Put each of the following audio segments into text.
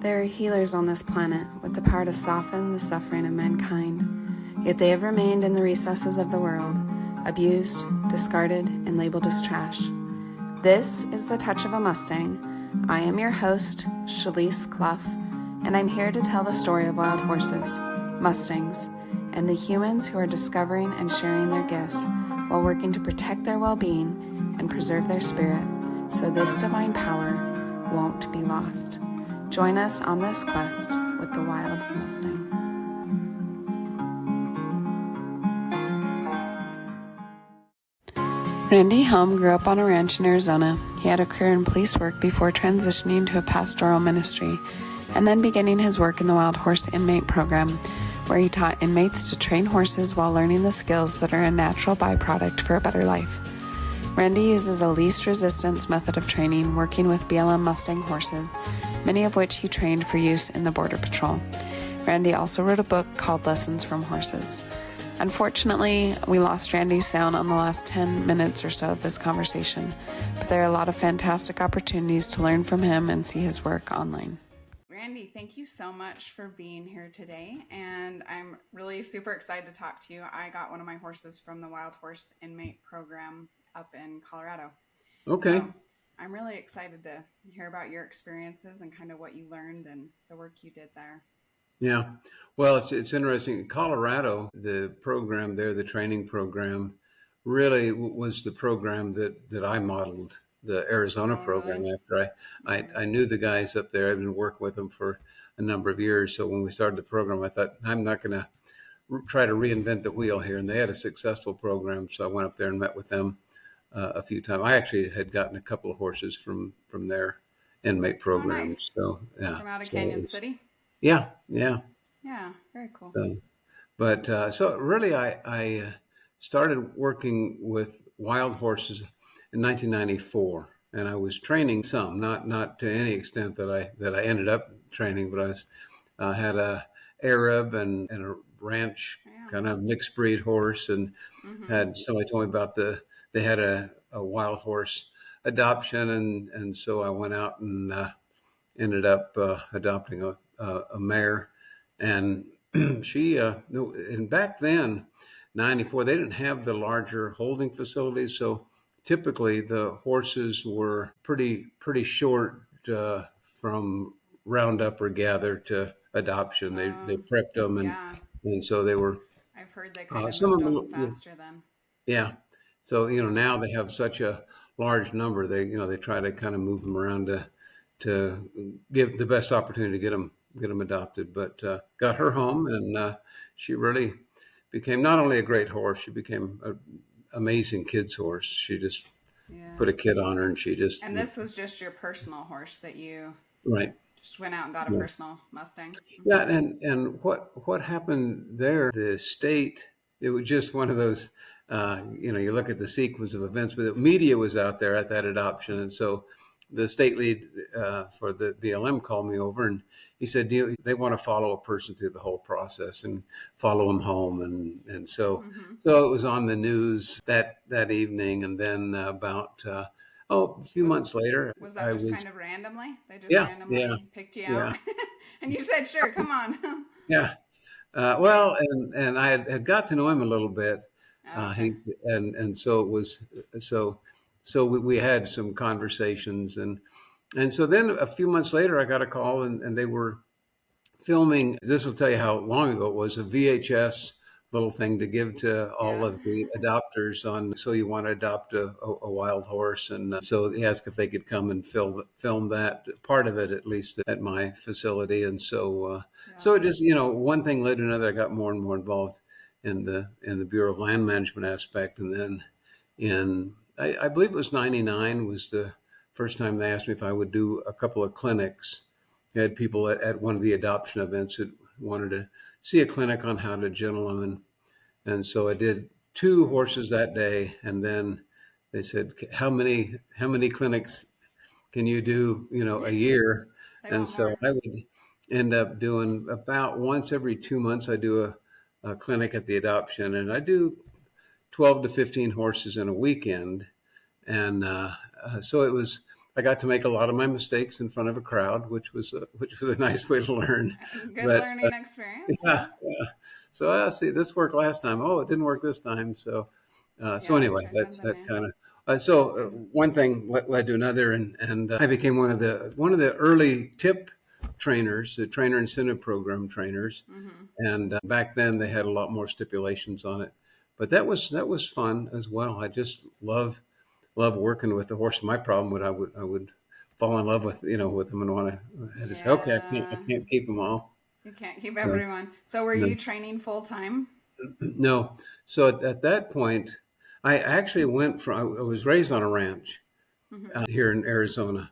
There are healers on this planet with the power to soften the suffering of mankind, yet they have remained in the recesses of the world, abused, discarded, and labeled as trash. This is The Touch of a Mustang. I am your host, Shalise Clough, and I'm here to tell the story of wild horses, Mustangs, and the humans who are discovering and sharing their gifts while working to protect their well-being and preserve their spirit, so this divine power won't be lost. Join us on this quest with the Wild Mustang. Randy Helm grew up on a ranch in Arizona. He had a career in police work before transitioning to a pastoral ministry, and then beginning his work in the Wild Horse Inmate Program, where he taught inmates to train horses while learning the skills that are a natural byproduct for a better life. Randy uses a least resistance method of training, working with BLM Mustang horses, many of which he trained for use in the Border Patrol. Randy also wrote a book called Lessons from Horses. Unfortunately, we lost Randy's sound on the last 10 minutes or so of this conversation, but there are a lot of fantastic opportunities to learn from him and see his work online. Randy, thank you so much for being here today, and I'm really super excited to talk to you. I got one of my horses from the Wild Horse Inmate Program up in Colorado. Okay. So I'm really excited to hear about your experiences and kind of what you learned and the work you did there. Yeah. Well, it's interesting. In Colorado, the program there, the training program, really was the program that I modeled the Arizona program Really? after I knew the guys up there. I've been working with them for a number of years. So when we started the program, I thought, I'm not going to try to reinvent the wheel here. And they had a successful program. So I went up there and met with them a few times. I actually had gotten a couple of horses from their inmate program. Oh, nice. So yeah. From out of Canyon City? Yeah. Yeah, very cool. So really, I started working with wild horses in 1994, and I was training some, not to any extent that I ended up training, but I had a Arab and a ranch kind of mixed breed horse, and had somebody told me about they had a wild horse adoption, and so I went out and ended up adopting a mare. And she, and back then, 94, they didn't have the larger holding facilities. So typically the horses were pretty short from roundup or gather to adoption. They prepped them, and so they were. I've heard they kind of Some moved of them, them faster then. yeah. So now they have such a large number. They try to kind of move them around to give the best opportunity to get them adopted. But got her home, and she really became not only a great horse, she became an amazing kid's horse. She just put a kid on her, and she just. And this was just your personal horse that you right. Just went out and got a personal Mustang. Yeah, and what happened there? The state. It was just one of those. You look at the sequence of events, but the media was out there at that adoption, and so the state lead for the BLM called me over, and he said, they want to follow a person through the whole process and follow them home. And so it was on the news that evening. And then about, a few months later. Was that kind of randomly? They just randomly picked you out? And you said, sure, come on. Yeah. Well, and I had got to know him a little bit. And so it was, so we had some conversations, and so then a few months later, I got a call, and they were filming. This will tell you how long ago it was, a VHS little thing to give to all of the adopters on. So you want to adopt a wild horse, and so they asked if they could come and film that part of it, at least at my facility. And so so it just one thing led to another. I got more and more involved in the Bureau of Land Management aspect, and then I believe it was 99 was the first time they asked me if I would do a couple of clinics. I had people at one of the adoption events that wanted to see a clinic on how to gentle them. And so I did 2 horses that day. And then they said, how many clinics can you do, a year? And so I would end up doing about once every 2 months, I do a clinic at the adoption, and I do 12 to 15 horses in a weekend. And so it was I got to make a lot of my mistakes in front of a crowd, which was a nice way to learn. Good But learning experience. yeah, yeah. So see, this worked last time. Oh, it didn't work this time. So Yeah, anyway, try that's something that new. kind of. One thing led to another, and I became one of the early TIP trainers, the trainer incentive program trainers. Mm-hmm. And back then they had a lot more stipulations on it, but that was fun as well. I just love working with the horse. My problem would I would fall in love with them and want to. I just say, okay, I Yeah, can't keep them all. you can't keep So, everyone. So were no. you training full time? No. So at that point, I actually went from. I was raised on a ranch Mm-hmm. here in Arizona,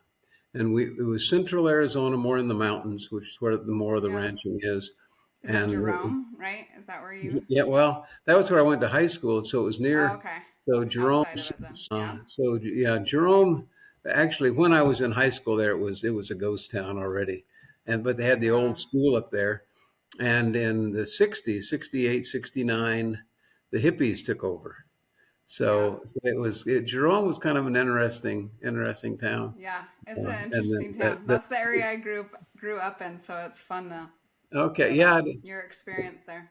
and it was central Arizona, more in the mountains, which is where the more of the Yeah. ranching is. Is it And Jerome, right? Is that where you? yeah, well, that was where I went to high school, so it was Oh, near. okay. So Outside of Jerome's. it then. Yeah. So yeah, Jerome. Actually, when I was in high school, there it was a ghost town already, but they had the Yeah. old school up there. And in the 60s, 68, 69, the hippies took over. Yeah. So Jerome was kind of an interesting town. Yeah. It's an And then interesting town. That's the area I grew up in, so it's fun to okay, hear yeah. about your experience there.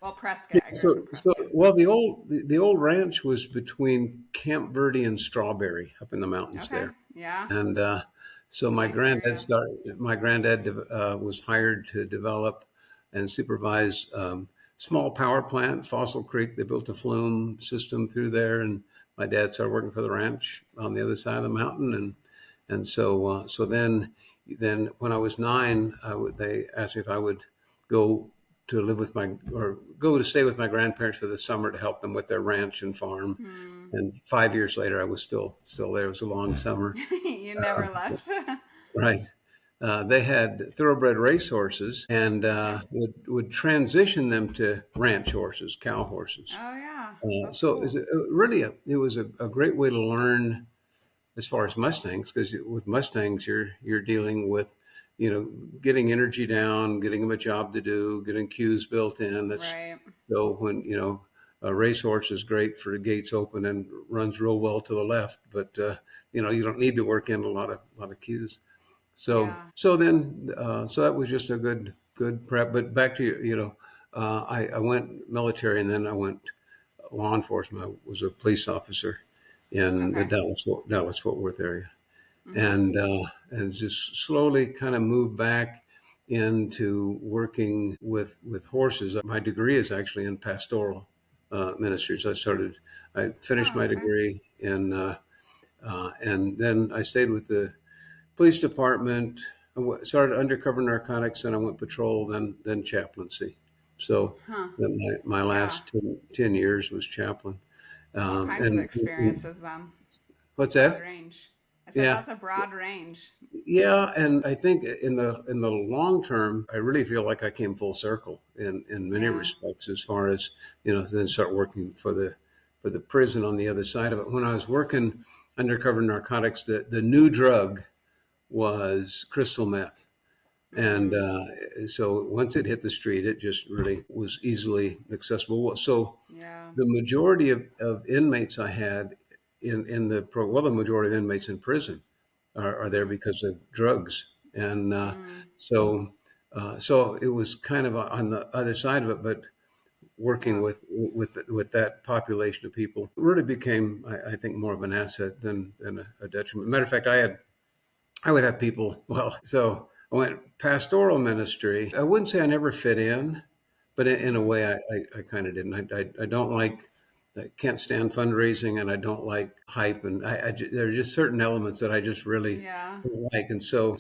Well, Prescott. I grew up in So Prescott, so well, the old ranch was between Camp Verde and Strawberry up in the mountains okay. there. Yeah. And so It's a nice area. my granddad was hired to develop and supervise small power plant, Fossil Creek. They built a flume system through there, and my dad started working for the ranch on the other side of the mountain. And so then when I was 9, they asked me if I would go to live with my or go to stay with my grandparents for the summer to help them with their ranch and farm. Hmm. And 5 years later, I was still there. It was a long summer. You never left. Right. They had thoroughbred racehorses and Okay. would transition them to ranch horses, cow horses. Oh yeah. That's So cool. it was a great way to learn as far as Mustangs, because with Mustangs, you're dealing with, getting energy down, getting them a job to do, getting cues built in. That's Right. so when a racehorse is great for the gates open and runs real well to the left, but you don't need to work in a lot of cues. Yeah. So that was just a good prep. But back to I went military and then I went law enforcement. I was a police officer in the Okay. Dallas Fort Worth area, Mm-hmm. and just slowly kind of moved back into working with horses. My degree is actually in pastoral ministries. I finished Oh, my okay. degree and then I stayed with the police department. Started undercover narcotics, and I went patrol, then chaplaincy. So Huh. then my Yeah. last 10 years was chaplain. All kinds of And experiences then. what's Broad that? range. I said Yeah, that's a broad range. yeah, and I think in the long term, I really feel like I came full circle in many Yeah. respects, as far as then start working for the prison on the other side of it. When I was working undercover narcotics, the new drug was crystal meth. And Mm, so once it hit the street, it just really was easily accessible. So yeah. the majority of inmates I had the majority of inmates in prison are there Mm-hmm. because of drugs. And Mm, so it was kind of on the other side of it, but working yeah. with that population of people really became, I think, more of an asset than a detriment. Matter of fact, I would have people. Well, so I went pastoral ministry. I wouldn't say I never fit in, but in a Mm-hmm. way, I kind of didn't. I don't like. I can't stand fundraising, and I don't like hype. And there are just certain elements that I just really Yeah. don't like. And so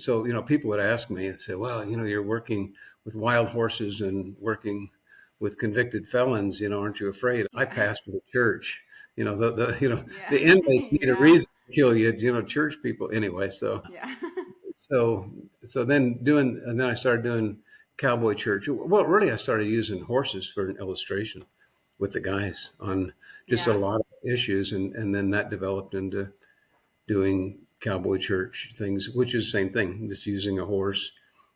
people would ask me and say, "Well, you're working with wild horses and working with convicted felons. Aren't you afraid?" I Yeah. pastor the church. Yeah. The inmates need a Yeah. reason to kill you. Church people anyway. So Yeah. so then I started doing cowboy church. Well, really, I started using horses for an illustration with the guys on just a Yeah. lot of issues, and then that developed into doing cowboy church things, which is the same thing, just using a horse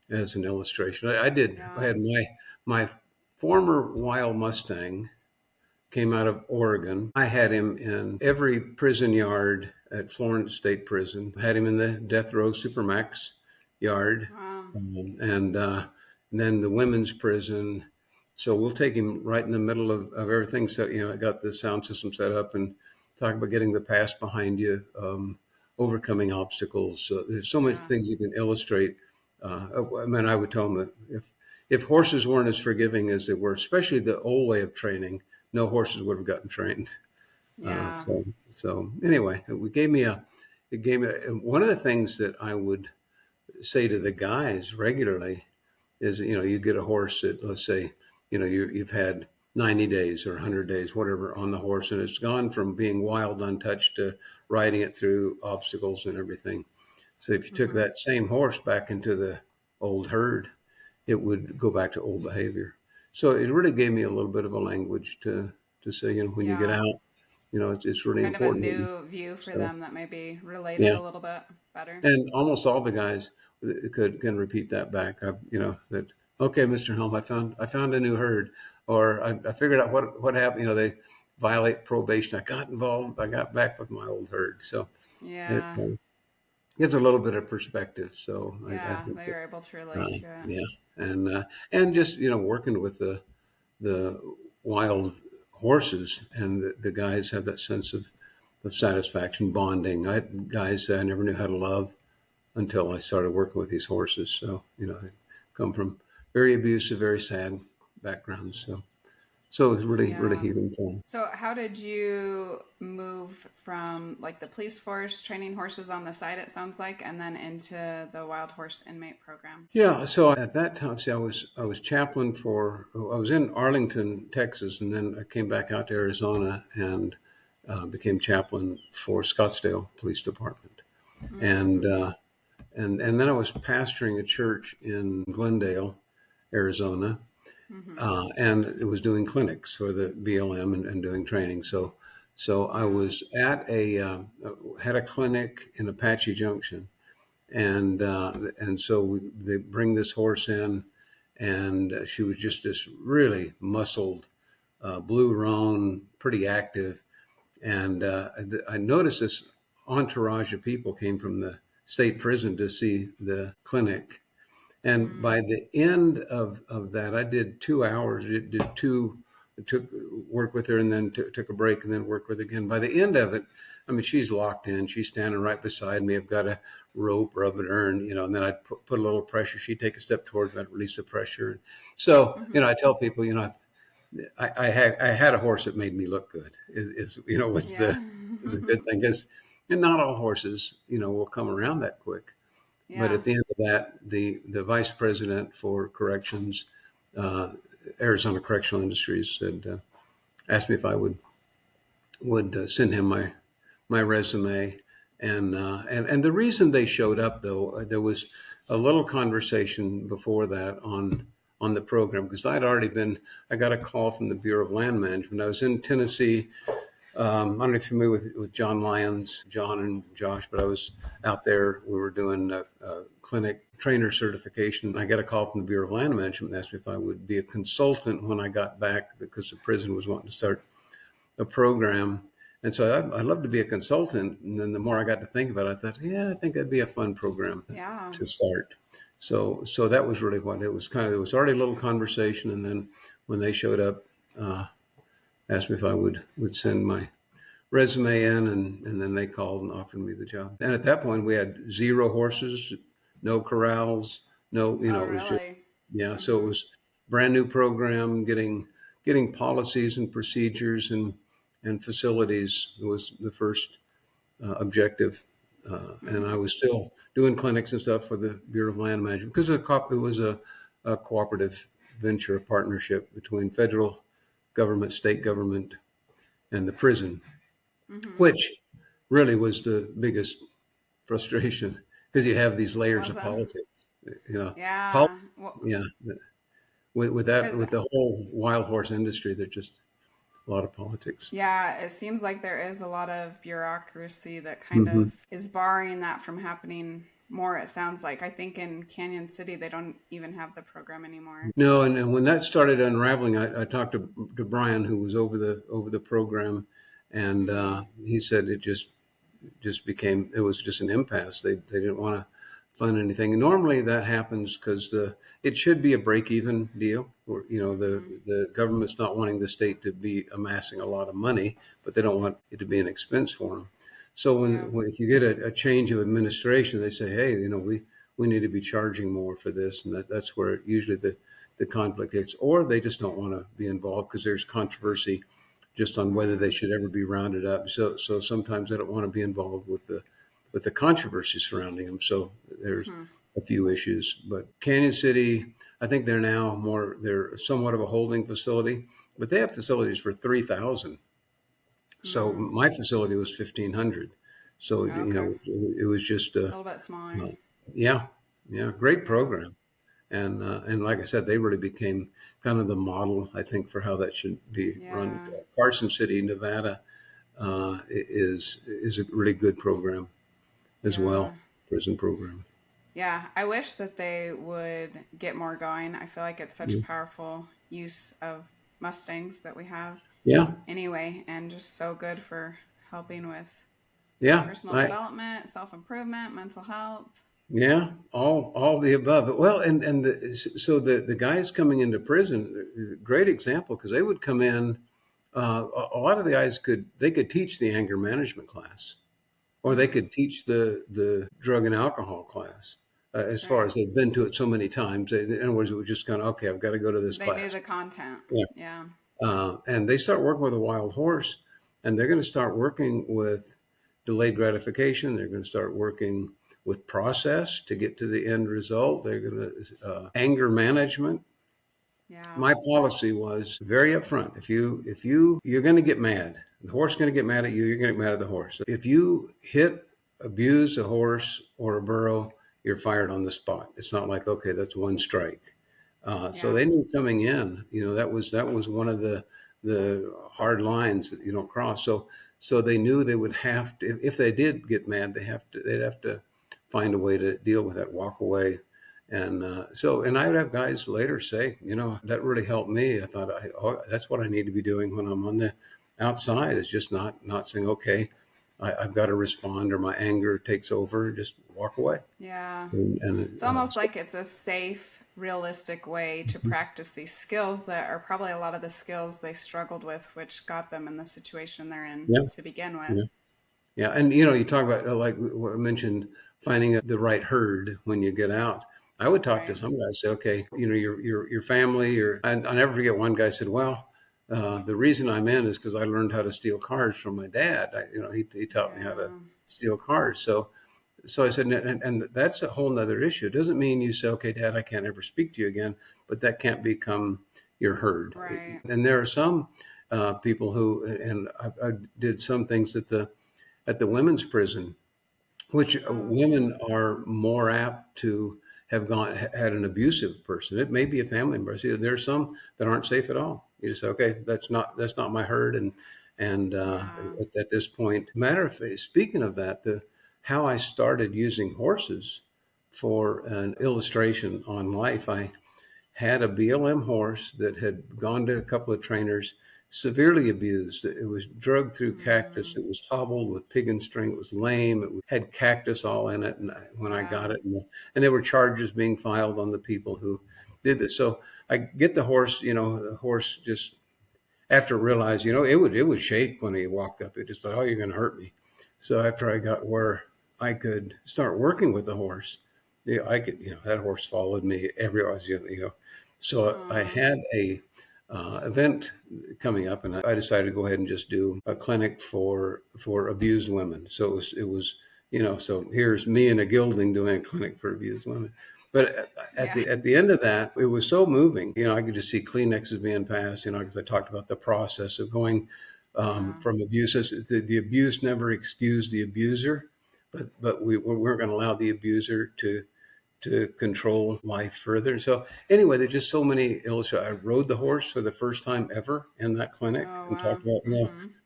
as an illustration. I Yeah. had my former wild Mustang came out of Oregon. I had him in every prison yard at Florence State Prison. Had him in the death row supermax yard, Wow. and then the women's prison. So we'll take him right in the middle of everything. So, I got the sound system set up and talk about getting the past behind you, overcoming obstacles. So there's so many things you can illustrate. I mean, I would tell them that if horses weren't as forgiving as they were, especially the old way of training, no horses would have gotten trained. Yeah. So anyway, it gave me one of the things that I would say to the guys regularly is, you get a horse that, let's say, you've had 90 days or 100 days, whatever, on the horse, and it's gone from being wild, untouched, to riding it through obstacles and everything. So if you took that same horse back into the old herd, it would go back to old behavior. So it really gave me a little bit of a language to say, when you get out, it's really Kind important. of a new view for them that maybe related Yeah. a little bit better. And almost all the guys can repeat that back. That, okay, Mr. Helm, I found a new herd, or I figured out what happened. They violate probation. I got involved. I got back with my old herd. So it gives a little bit of perspective. So I think they were able to relate to it. Yeah, and just working with the wild horses, and the guys have that sense of satisfaction, bonding. I had guys that I never knew how to love until I started working with these horses. So, they come from very abusive, very sad backgrounds. So it's really healing for them. So how did you move from like the police force training horses on the side, it sounds like, and then into the Wild Horse Inmate Program? Yeah. So at that time, see, I was chaplain I was in Arlington, Texas, and then I came back out to Arizona and became chaplain for Scottsdale Police Department. And then I was pastoring a church in Glendale, Arizona, and it was doing clinics for the BLM and doing training. So I was at had a clinic in Apache Junction, and so they bring this horse in, and she was just this really muscled, blue roan, pretty active. And I noticed this entourage of people came from the state prison to see the clinic. And by the end of that, I did 2 hours. Took work with her, and then took a break, and then worked with her again. By the end of it, I mean, she's locked in. She's standing right beside me. I've got a rope rubbing her, and then I'd put a little pressure. She'd take a step towards me. I'd release the pressure. So, I tell people, I had a horse that made me look good. Is a good thing, because not all horses will come around that quick. Yeah. But at the end of that, the vice president for corrections, Arizona Correctional Industries, said, asked me if I would send him my resume, and the reason they showed up, though, there was a little conversation before that on the program, because I got a call from the Bureau of Land Management. I was in Tennessee. I don't know if you're familiar with John Lyons, John and Josh, but I was out there. We were doing a clinic trainer certification. I got a call from the Bureau of Land Management and asked me if I would be a consultant when I got back, because the prison was wanting to start a program. And so I'd love to be a consultant. And then the more I got to think about it, I thought, I think that'd be a fun program to start. So that was really what it was. It was already a little conversation. And then when they showed up, asked me if I would send my resume in, and then they called and offered me the job. And at that point, we had 0 horses, no corrals, no, it was just, so it was brand new program, getting policies and procedures and facilities was the first objective. And I was still doing clinics and stuff for the Bureau of Land Management, because it was a cooperative venture, a partnership between federal government, state government, and the prison, which really was the biggest frustration, because you have these layers of politics. With the whole wild horse industry, there's just a lot of politics. Yeah, it seems like there is a lot of bureaucracy that kind of is barring that from happening more, it sounds like. I think in Canyon City, they don't even have the program anymore. No, and when that started unraveling, I talked to Brian, who was over the program, and he said it just it was just an impasse. They didn't want to fund anything. And normally that happens because it should be a break-even deal. Or, the government's not wanting the state to be amassing a lot of money, but they don't want it to be an expense for them. So if you get a change of administration, they say, hey, we need to be charging more for this, and that's where usually the conflict is. Or they just don't want to be involved because there's controversy just on whether they should ever be rounded up. So sometimes they don't want to be involved with the controversy surrounding them. So there's a few issues. But Canyon City, I think they're somewhat of a holding facility, but they have facilities for 3,000. So my facility was 1,500. So it was just a little bit smaller. Yeah, great program. And like I said, they really became kind of the model, I think, for how that should be run. Carson City, Nevada, is a really good program as well, prison program. Yeah, I wish that they would get more going. I feel like it's such a powerful use of Mustangs that we have. Yeah. Anyway, and just so good for helping with personal development, self-improvement, mental health. Yeah, all the above. Well, so the guys coming into prison, great example, because they would come in. A lot of the guys could teach the anger management class, or they could teach the drug and alcohol class. As far as they've been to it so many times, in other words, it was just kind of okay. I've got to go to this class. They knew the content. Yeah. And they start working with a wild horse, and they're going to start working with delayed gratification. They're going to start working with process to get to the end result. They're going to anger management. Yeah. My policy was very upfront. If you're going to get mad, the horse is going to get mad at you. You're going to get mad at the horse. If you abuse a horse or a burro, you're fired on the spot. It's not like, okay, that's one strike. So they knew coming in, that was one of the hard lines that you don't cross. So they knew they would have to, if they did get mad, they'd have to find a way to deal with that, walk away. And I would have guys later say, that really helped me. I thought, that's what I need to be doing when I'm on the outside, is just not saying, okay, I've got to respond, or my anger takes over, just walk away. Yeah. And it's almost like it's a safe, realistic way to practice these skills that are probably a lot of the skills they struggled with, which got them in the situation they're in to begin with. Yeah. And, you talk about, like I mentioned, finding the right herd when you get out. I would talk to some guys, say, okay, your family, I'll never forget one guy said, well, the reason I'm in is because I learned how to steal cars from my dad. He taught me how to steal cars. So I said, and that's a whole nother issue. It doesn't mean you say, okay, Dad, I can't ever speak to you again, but that can't become your herd. Right. And there are some people who, and I did some things at the women's prison, which women are more apt to have had an abusive person. It may be a family member. See, there are some that aren't safe at all. You just say, okay, that's not my herd. And at this point, speaking of that, how I started using horses for an illustration on life, I had a BLM horse that had gone to a couple of trainers, severely abused. It was drugged through cactus. It was hobbled with pig and string. It was lame. It had cactus all in it. And when I got it, and there were charges being filed on the people who did this. So I get the horse, the horse just, after it realized, it would shake when he walked up. It just thought, oh, you're going to hurt me. So after I got where I could start working with the horse, I could, that horse followed me everywhere, So I had a event coming up, and I decided to go ahead and just do a clinic for abused women. So it was so here's me in a gelding doing a clinic for abused women. But at the end of that, it was so moving. I could just see Kleenexes being passed, because I talked about the process of going from abuse. The abuse never excused the abuser, but we weren't going to allow the abuser to control life further. So anyway, there's just so many illustrations. I rode the horse for the first time ever in that clinic and talked about,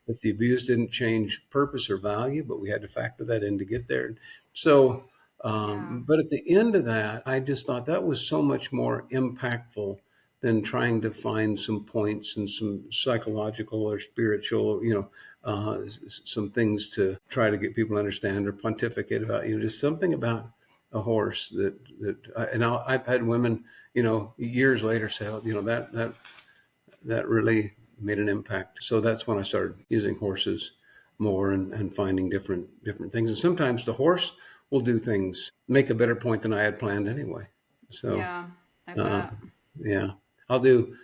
that the abuse didn't change purpose or value, but we had to factor that in to get there. So, but at the end of that, I just thought that was so much more impactful than trying to find some points and some psychological or spiritual, some things to try to get people to understand or pontificate about. Just something about a horse I've had women, years later say, oh, that really made an impact. So that's when I started using horses more and finding different things. And sometimes the horse will do things, make a better point than I had planned anyway. So Yeah, I uh, bet. yeah, I'll do.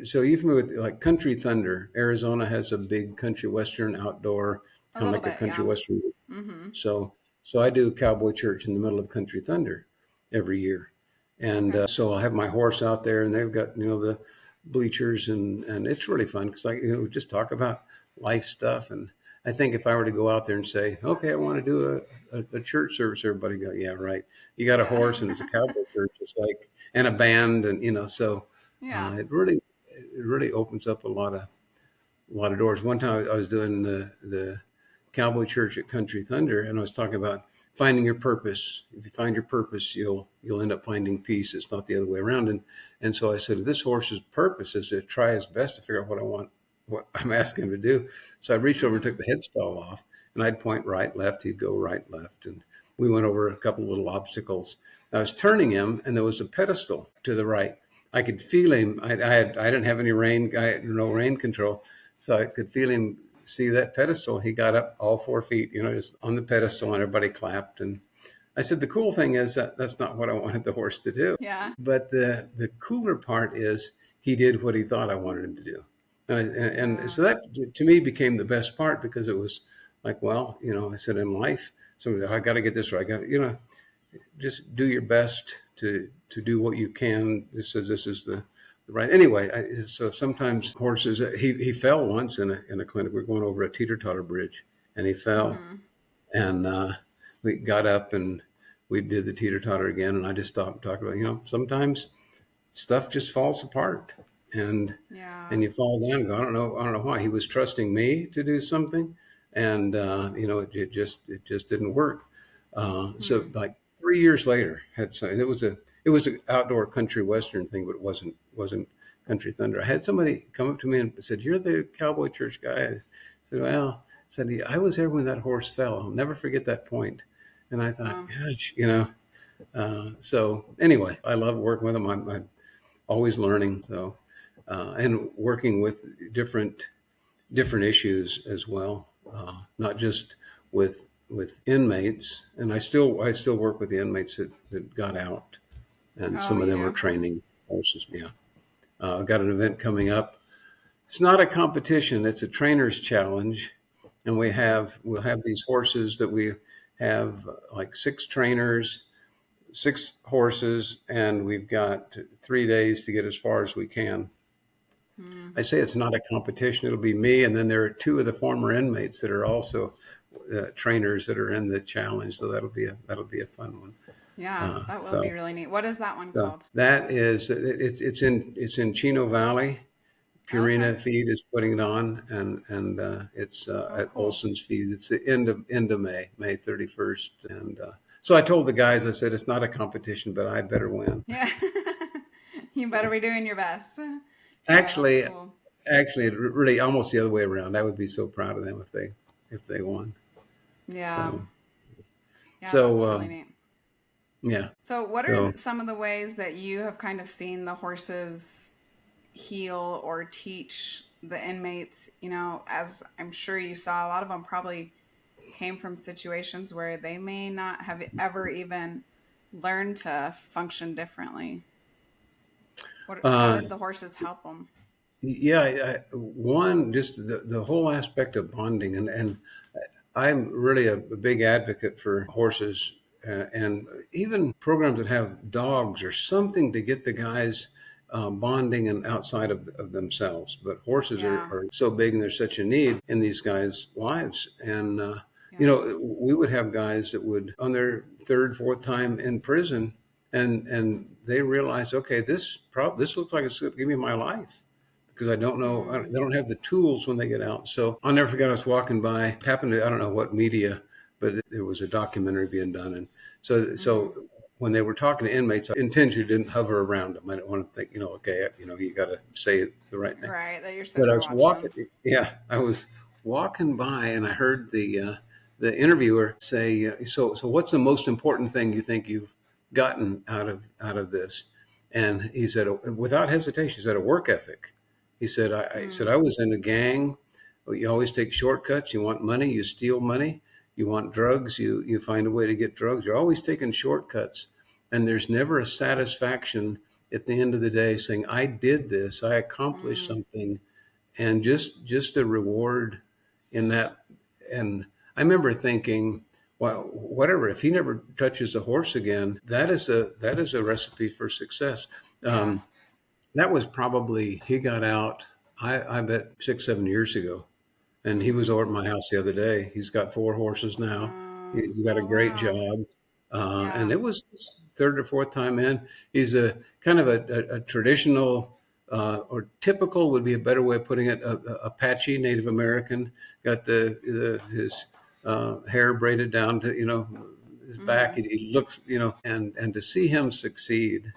So you familiar with like Country Thunder? Arizona has a big country western outdoor, A kind of little like a bit, country yeah. western. Mm-hmm. So I do Cowboy Church in the middle of Country Thunder every year. And Okay. so I have my horse out there, and they've got the bleachers, and it's really fun because we just talk about life stuff. And I think if I were to go out there and say, okay, I want to do a church service, everybody go, yeah, right. You got a Yeah. horse, and it's a cowboy church, it's like, and a band, and so Yeah. it really opens up a lot of doors. One time I was doing the cowboy church at Country Thunder, and I was talking about finding your purpose. If you find your purpose, you'll end up finding peace. It's not the other way around. And so I said, this horse's purpose is to try his best to figure out what I'm asking him to do. So I reached over and took the headstall off, and I'd point right, left. He'd go right, left, and we went over a couple of little obstacles. I was turning him, and there was a pedestal to the right. I could feel him. I didn't have any no rain control, so I could feel him see that pedestal. He got up all 4 feet, just on the pedestal, and everybody clapped. And I said, the cool thing is that that's not what I wanted the horse to do. Yeah. But the cooler part is he did what he thought I wanted him to do. And so that to me became the best part, because it was like, well, I said, in life, so I got to get this right. I got to, just do your best to do what you can. This is the right. Anyway, so sometimes horses, he fell once in a clinic. We were going over a teeter-totter bridge, and he fell. Mm-hmm. And we got up and we did the teeter-totter again. And I just stopped talking about, sometimes stuff just falls apart, and Yeah. you fall down and go, I don't know why. He was trusting me to do something, and it just didn't work. So like 3 years later, it was an outdoor country western thing, but it wasn't Country Thunder. I had somebody come up to me and said, "You're the cowboy church guy." I said, "Well," I was there when that horse fell. I'll never forget that point. And I thought, gosh, so anyway, I love working with them. I'm always learning. So, and working with different issues as well, not just with inmates. And I still work with the inmates that got out, and some of them are training horses. Yeah, I've got an event coming up. It's not a competition; it's a trainer's challenge, and we'll have these horses that we have like 6 trainers, 6 horses, and we've got 3 days to get as far as we can. I say it's not a competition. It'll be me, and then there are 2 of the former inmates that are also trainers that are in the challenge. So that'll be a fun one. Yeah, that will be really neat. What is that one called? That is it's in Chino Valley. Purina Feed is putting it on, and it's at Olson's Feed. It's the end of May 31st, and so I told the guys, I said, it's not a competition, but I better win. Yeah, you better be doing your best. Actually, cool. Really almost the other way around. I would be so proud of them if they won. Yeah. So, that's really neat. Yeah. So what are some of the ways that you have kind of seen the horses heal or teach the inmates? As I'm sure you saw, a lot of them probably came from situations where they may not have ever even learned to function differently. How did the horses help them? Yeah, one, just the whole aspect of bonding, and I'm really a big advocate for horses, and even programs that have dogs or something to get the guys bonding and outside of themselves. But horses are so big, and there's such a need in these guys' lives. And we would have guys that would, on their 3rd, 4th time in prison, and they realize, okay, this looks like it's going to give me my life, because I don't know, they don't have the tools when they get out. So I'll never forget, I was walking by, happened to, I don't know what media, but there was a documentary being done. And so when they were talking to inmates, I intentionally didn't hover around them. I didn't want to think, okay, you got to say the right thing. Right, that you're But sitting I there was watching walking, them. I was walking by and I heard the interviewer say, so what's the most important thing you think you've gotten out of this? And he said, without hesitation, he said, a work ethic. He said, I said, I was in a gang. You always take shortcuts. You want money, you steal money. You want drugs, you find a way to get drugs. You're always taking shortcuts. And there's never a satisfaction at the end of the day saying, I did this, I accomplished something, and just a reward in that. And I remember thinking, well, whatever, if he never touches a horse again, that is a recipe for success. Yeah. That was probably, he got out, I bet 6-7 years ago. And he was over at my house the other day. He's got 4 horses now. He's got a great Wow. job. Yeah. And it was his third or fourth time in. He's a kind of a traditional, or typical would be a better way of putting it, Apache Native American. Got his hair braided down to, his back. He looks, and to see him succeed,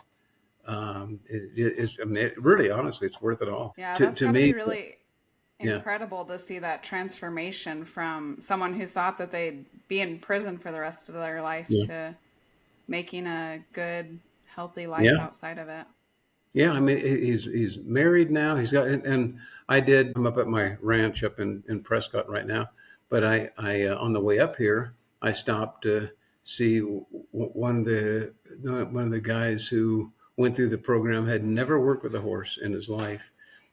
it is, I mean, really, honestly, it's worth it all. Yeah, To, that's to got to be me, really yeah. incredible to see that transformation from someone who thought that they'd be in prison for the rest of their life Yeah. to making a good, healthy life Yeah. outside of it. Yeah, I mean, he's married now. He's got, and I'm up at my ranch up in Prescott right now, but I on the way up here, I stopped to see one of the guys who went through the program, had never worked with a horse in his life,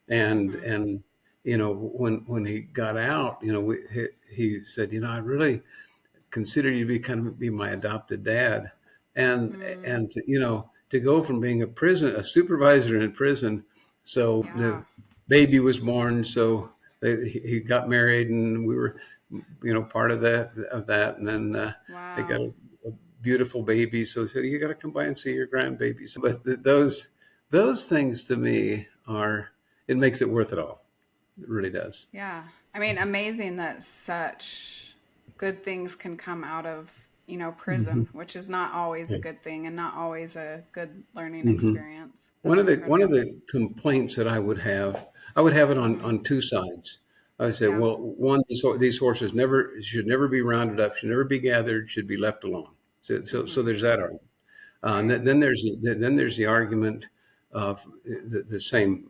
and when he got out, he said, I really consider you to be my adopted dad, and to go from being a supervisor in a prison. So Yeah. the baby was born, so he got married, and we were part of that, and then they got Wow. a beautiful baby. So they said, you got to come by and see your grandbaby. But those things to me it makes it worth it all. It really does. Yeah. I mean, amazing that such good things can come out of, prison, which is not always a good thing and not always a good learning experience. One That's of incredible. the complaints that I would have it on two sides. I would say, Yeah. well, one, these horses should never be rounded up, should never be gathered, should be left alone. So there's that argument. And then there's the argument of the same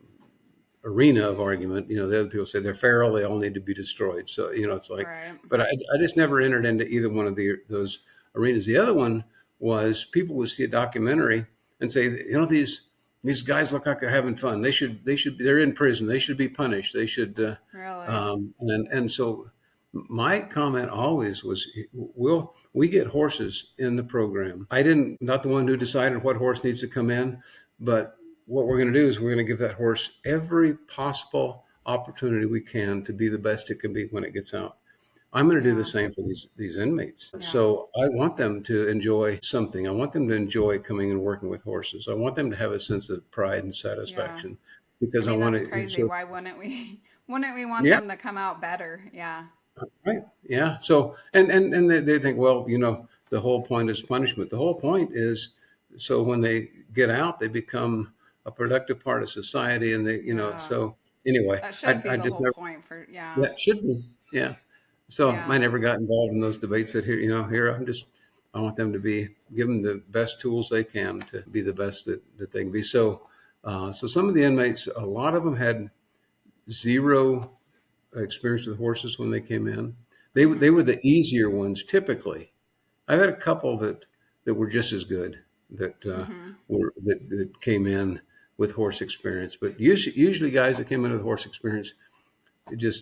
arena of argument. The other people say they're feral, they all need to be destroyed. So it's like, Right. but I just never entered into either one of those arenas. The other one was people would see a documentary and say, these guys look like they're having fun. They're in prison. They should be punished. They should. Really? And so my comment always was, we get horses in the program. Not the one who decided what horse needs to come in, but what we're going to do is we're going to give that horse every possible opportunity we can to be the best it can be when it gets out. I'm going to do the same for these inmates. Yeah. So I want them to enjoy something. I want them to enjoy coming and working with horses. I want them to have a sense of pride and satisfaction, because I mean, I want that's to. crazy. So, Why wouldn't we? Wouldn't we want yeah, them to come out better? Yeah. right. Yeah. So and they think, well, the whole point is punishment. The whole point is so when they get out, they become a productive part of society, and Yeah. So anyway, That should be I the just whole never. point for, yeah. That should be. Yeah. So Yeah. I never got involved in those debates that here I want them to give them the best tools they can to be the best that they can be. So some of the inmates, a lot of them had zero experience with horses when they came in. They were the easier ones typically. I've had a couple that were just as good that that came in with horse experience, but usually guys that came in with horse experience,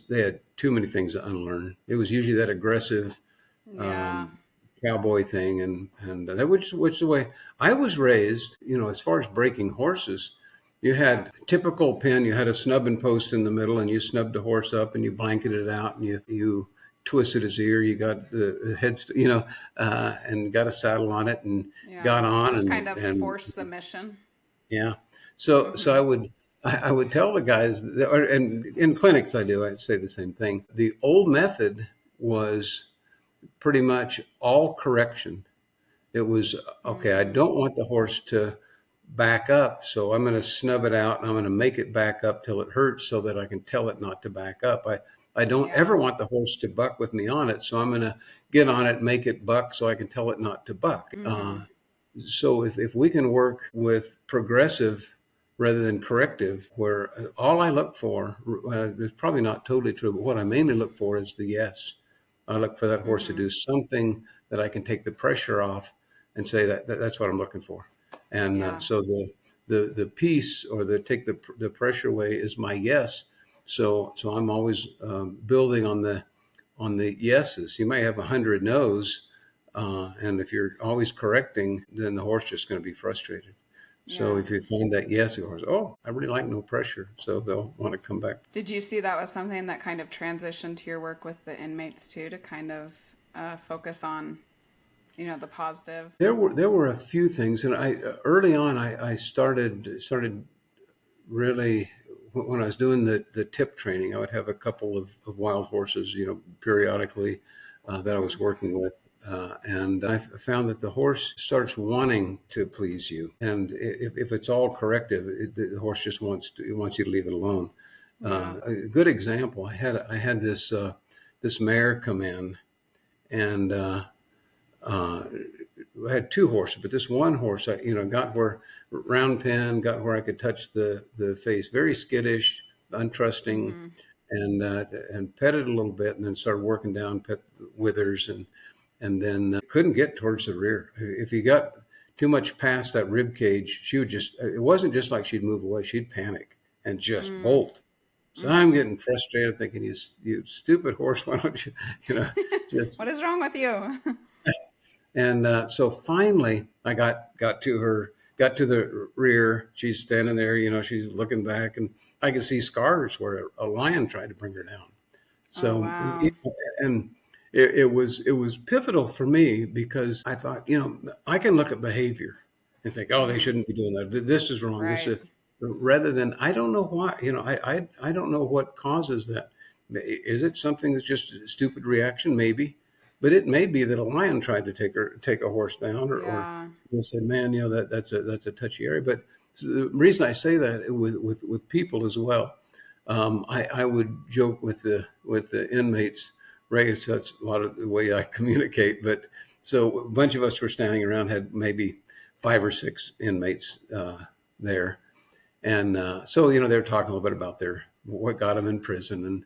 they had too many things to unlearn. It was usually that aggressive Yeah. cowboy thing, and that which the way I was raised. As far as breaking horses, you had typical pen. You had a snubbing post in the middle, and you snubbed the horse up, and you blanketed it out, and you twisted his ear. You got the head, and got a saddle on it, and Yeah. got on, Just and kind of forced submission. yeah. So I would tell the guys, and in clinics I'd say the same thing. The old method was pretty much all correction. It was, okay, I don't want the horse to back up, so I'm going to snub it out and I'm going to make it back up till it hurts so that I can tell it not to back up. I don't ever want the horse to buck with me on it, so I'm going to get on it, make it buck so I can tell it not to buck. So if we can work with progressive rather than corrective, where all I look for, it's probably not totally true, but what I mainly look for is the yes. I look for that horse to do something that I can take the pressure off and say that's what I'm looking for. And so the piece or the take the pressure away is my yes. So I'm always building on the yeses. You may have 100 no's, and if you're always correcting, then the horse just going to be frustrated. So if you find that yes, the horse, oh, I really like no pressure, so they'll want to come back. Did you see that was something that kind of transitioned to your work with the inmates too, to kind of focus on, the positive? There were a few things, and early on I started really, when I was doing the tip training, I would have a couple of wild horses, periodically that I was working with. And I found that the horse starts wanting to please you, and if it's all corrective, the horse just wants you to leave it alone. A good example: I had this mare come in, and I had two horses, but this one horse, got where round pen, got where I could touch the face, very skittish, untrusting, and petted a little bit, and then started working down, pet withers, and then couldn't get towards the rear. If you got too much past that rib cage, she would it wasn't just like she'd move away, she'd panic and just bolt. So I'm getting frustrated thinking, you stupid horse, why don't you, just. What is wrong with you? And so finally I got to the rear. She's standing there, she's looking back, and I could see scars where a lion tried to bring her down. So, it was pivotal for me, because I thought, I can look at behavior and think, oh, they shouldn't be doing that. This is wrong. Right. This is, rather than, I don't know why, I don't know what causes that. Is it something that's just a stupid reaction? Maybe, but it may be that a lion tried to take a horse down, or they said, man, that's a touchy area. But the reason I say that with people as well, I would joke with the inmates. Ray, that's a lot of the way I communicate. But so a bunch of us were standing around, had maybe 5 or 6 inmates there. And so, they were talking a little bit about what got them in prison. And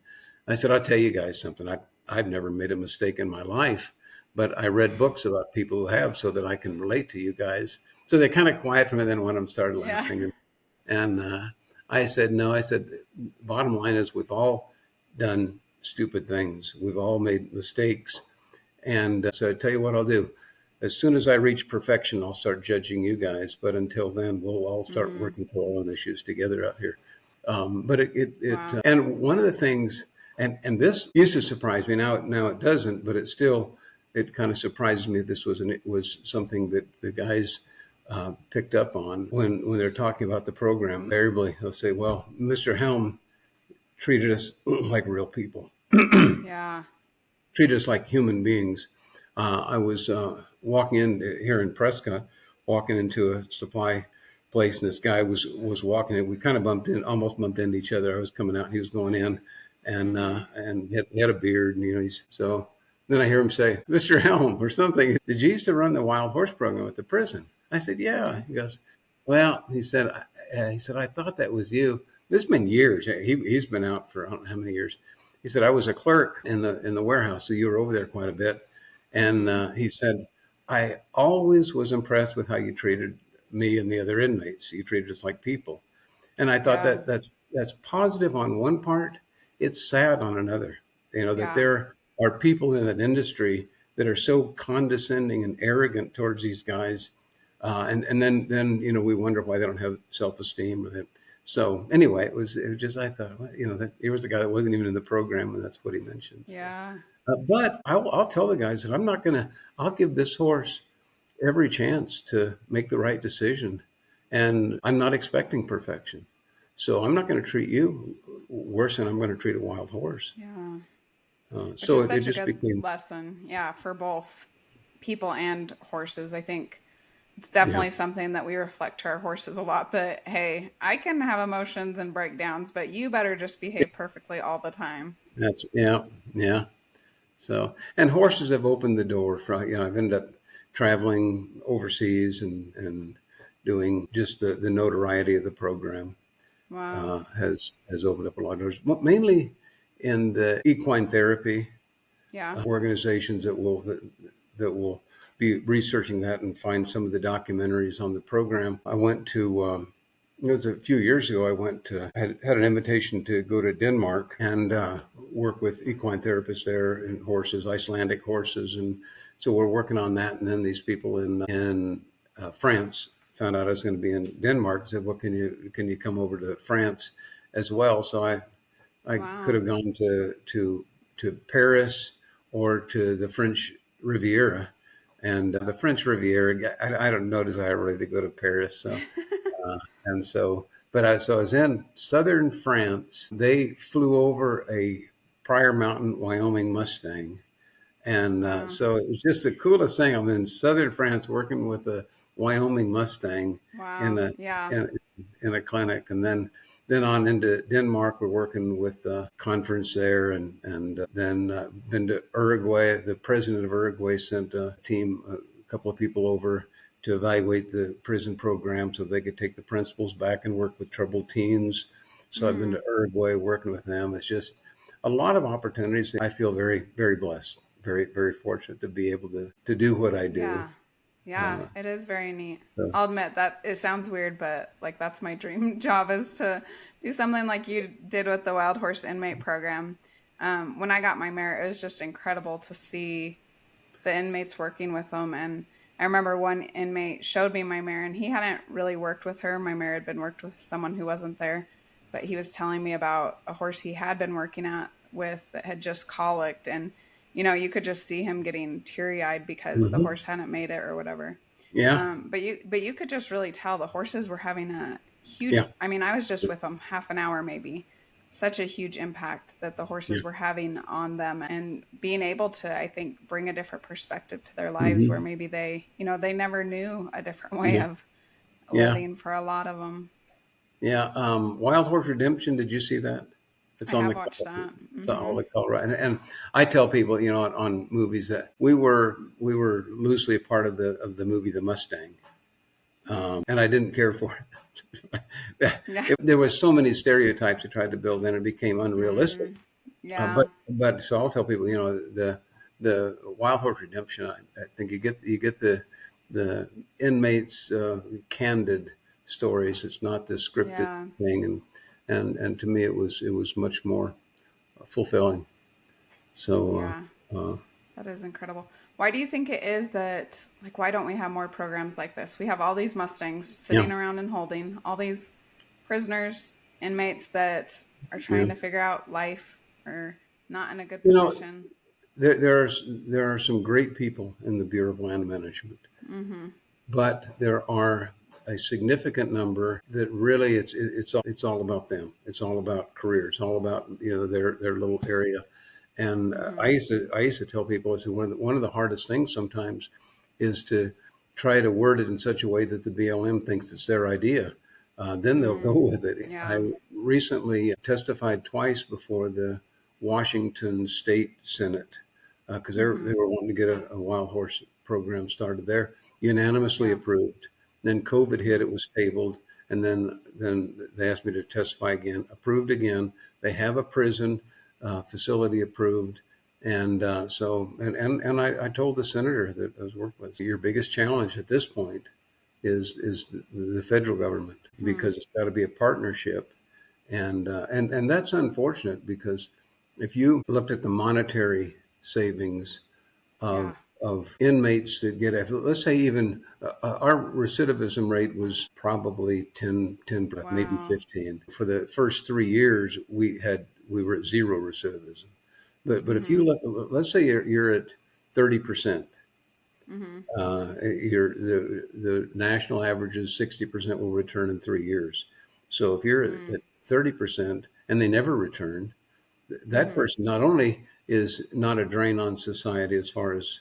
I said, I'll tell you guys something. I've never made a mistake in my life, but I read books about people who have, so that I can relate to you guys. So they're kind of quiet for me. Then one of them started laughing. And I said, no, bottom line is we've all done stupid things. We've all made mistakes. And so I tell you what I'll do. As soon as I reach perfection, I'll start judging you guys. But until then, we'll all start working through our own issues together out here. But and one of the things, and this used to surprise me. Now it doesn't, but it kind of surprises me. This was something that the guys picked up on when they're talking about the program. Invariably, they'll say, well, Mr. Helm treated us like real people. Treat us like human beings. I was walking in here in Prescott, walking into a supply place, and this guy was walking in. We kind of almost bumped into each other. I was coming out, and he was going in, and he had a beard, and so then I hear him say, Mr. Helm or something, did you used to run the Wild Horse Program at the prison? I said, yeah. He goes, well, he said, I thought that was you. This has been years. He's been out for I don't know how many years. He said, I was a clerk in the warehouse, so you were over there quite a bit. And he said, I always was impressed with how you treated me and the other inmates. You treated us like people. And I thought that's positive on one part. It's sad on another, that there are people in that industry that are so condescending and arrogant towards these guys. And then we wonder why they don't have self-esteem. So anyway, it was just, I thought, that here was a guy that wasn't even in the program, and that's what he mentioned. Yeah. But I'll tell the guys that I'll give this horse every chance to make the right decision. And I'm not expecting perfection. So I'm not going to treat you worse than I'm going to treat a wild horse. Yeah. So Which is it just such a good became lesson. Yeah. For both people and horses. I think it's definitely something that we reflect to our horses a lot, that, hey, I can have emotions and breakdowns, but you better just behave perfectly all the time. That's yeah. So, and horses have opened the door for, I've ended up traveling overseas and doing just the notoriety of the program Wow. has opened up a lot of doors, mainly in the equine therapy Yeah. organizations that will be researching that and find some of the documentaries on the program. I went to it was a few years ago. I had an invitation to go to Denmark and work with equine therapists there and horses, Icelandic horses, and so we're working on that. And then these people in France found out I was going to be in Denmark and said, "Well, can you come over to France as well?" So I could Wow. have gone to Paris or to the French Riviera, and the French Riviera. I don't know desire really to go to Paris, so. And so, so I was in southern France. They flew over a Pryor Mountain, Wyoming Mustang. And Wow. so it was just the coolest thing. I'm in southern France working with a Wyoming Mustang in Wow. a, Yeah. in a clinic. And then on into Denmark, we're working with a conference there. And then been to Uruguay. The president of Uruguay sent a team, a couple of people over to evaluate the prison program so they could take the principals back and work with troubled teens. So I've been Mm. to Uruguay working with them. It's just a lot of opportunities. I feel very, very blessed, very, very fortunate to be able to do what I do. Yeah. Yeah. Uh, It is very neat. so, I'll admit that it sounds weird, but like that's my dream job, is to do something like you did with the Wild Horse Inmate Program. When I got my mare, it was just incredible to see the inmates working with them. And I remember one inmate showed me my mare, and he hadn't really worked with her. My mare had been worked with someone who wasn't there, but he was telling me about a horse he had been working with that had just colicked. And, you could just see him getting teary eyed because the mhm. horse hadn't made it or whatever. Yeah, But you could just really tell the horses were having a huge, yeah, I mean, I was just with them half an hour maybe, such a huge impact that the yeah. horses were having on them, and being able to, I think, bring a different perspective to their lives, where Hmm. maybe they never knew a different way Yeah, of yeah, living for a lot of them. yeah. Wild Horse Redemption. Did you see that? I It's on have the watched that. it's on all Hmm. the Colorado. And I tell people, on movies that we were loosely a part of the movie The Mustang. And I didn't care for it. Yeah. There was so many stereotypes they tried to build in, it became unrealistic. Mm. Uh, Yeah. but but so I'll tell people, the Wild Horse Redemption. I think you get the inmates' candid stories. It's not the scripted Yeah. thing, and to me it was much more fulfilling. So Yeah. uh, That is incredible. Why do you think it is that, like, why don't we have more programs like this? We have all these Mustangs yeah, sitting around and holding, all these prisoners, inmates that are yeah. trying to figure out life, or not in a good You know, position. there are some great people in the Bureau of Land Management. Mm-hmm. But there are a significant number that really it's all about them. It's all about career. It's all about their little area. And I Mm-hmm. used to I used to tell people, I said, one of the hardest things sometimes is to try to word it in such a way that the BLM thinks it's their idea. Then they'll go Mm. with it. Yeah. I recently testified twice before the Washington State Senate because Mm-hmm. they were wanting to get a wild horse program started there, unanimously Yeah. approved. Then COVID hit, Mm. it was tabled, and then they asked me to testify again, approved again. They have a prison facility approved, and I told the senator that I was working with, your biggest challenge at this point is the federal government, Hmm. because it's got to be a partnership, and that's unfortunate, because if you looked at the monetary savings Yeah. of inmates that get, let's say, even our recidivism rate was probably 10, maybe Wow. 15. For the first 3 years, we were at zero recidivism. But if Mm-hmm. you look, let's say you're at 30%. Mm-hmm. The national average is 60% will return in 3 years. So if you're Mm. at 30% and they never return, that Mm-hmm. person not only is not a drain on society as far as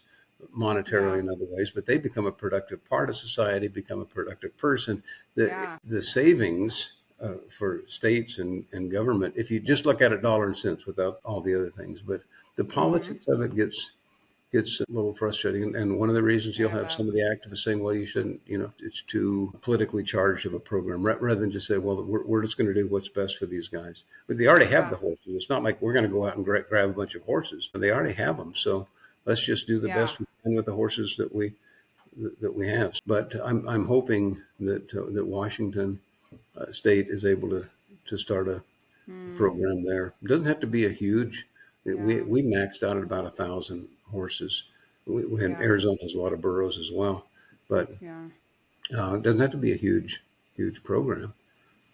monetarily Yeah. in other ways, but they become a productive part of society, become a productive person. Yeah. The savings for states and government, if you just look at it dollar and cents without all the other things, but the Mm-hmm. politics of it gets a little frustrating. And one of the reasons you'll Yeah, I have bet. some of the activists saying, well, you shouldn't, it's too politically charged of a program, rather than just say, well, we're just going to do what's best for these guys. But they already have Yeah. the horses. It's not like we're going to go out and grab a bunch of horses. They already have them. So let's just do the Yeah. best we can with the horses that we have. But I'm hoping that Washington State is able to start a Mm. program there. It doesn't have to be a huge. Yeah. We maxed out at about 1,000 horses. And Yeah. Arizona has a lot of burros as well, but Yeah. it doesn't have to be a huge program.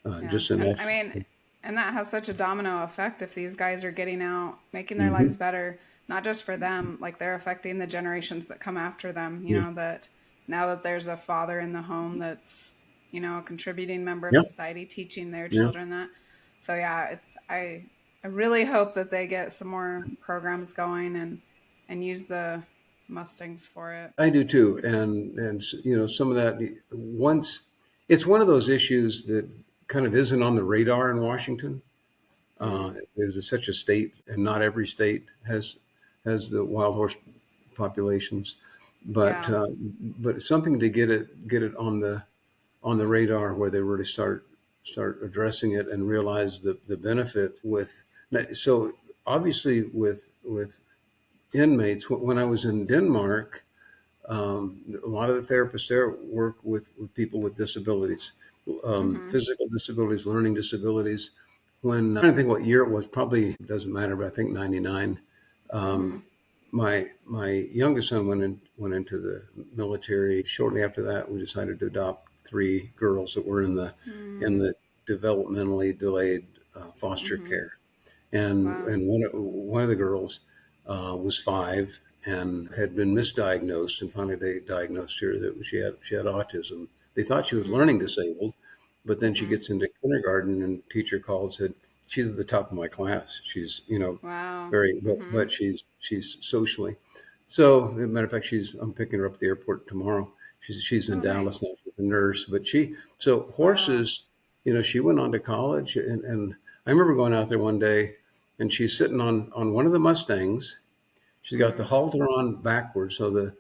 Yeah. Just And enough. I mean, and that has such a domino effect if these guys are getting out, making their Hmm. lives better, not just for them, like they're affecting the generations that come after them, Yeah. that now that there's a father in the home that's, a contributing member of Yeah. society teaching their Yeah. children that. So yeah, I really hope that they get some more programs going and use the Mustangs for it. I do too, and some of that once it's one of those issues that kind of isn't on the radar in Washington. Mm. Is such a state, and not every state has the wild horse populations, but Yeah. but something to get it on the radar where they really start addressing it and realize the benefit with. So obviously with inmates, when I was in Denmark, a lot of the therapists there work with people with disabilities, Mm-hmm. physical disabilities, learning disabilities. When I don't think what year it was, probably doesn't matter, but I think 99. Mm-hmm. My youngest son went into the military. Shortly after that, we decided to adopt three girls that were in Mm. the developmentally delayed foster Mm-hmm. care, and Wow. and one of the girls was 5 and had been misdiagnosed, and finally they diagnosed her that she had autism. They thought she was Mm. learning disabled, but then she Mm-hmm. gets into kindergarten, and teacher called and said she's at the top of my class. She's Wow. very, Mm-hmm. but she's socially. So, as a matter of fact, I'm picking her up at the airport tomorrow. She's in Oh, Dallas now. nice. She's a nurse, but so Wow. horses. She went on to college, and I remember going out there one day, and she's sitting on one of the Mustangs. She's got the Mm. halter on backwards, so the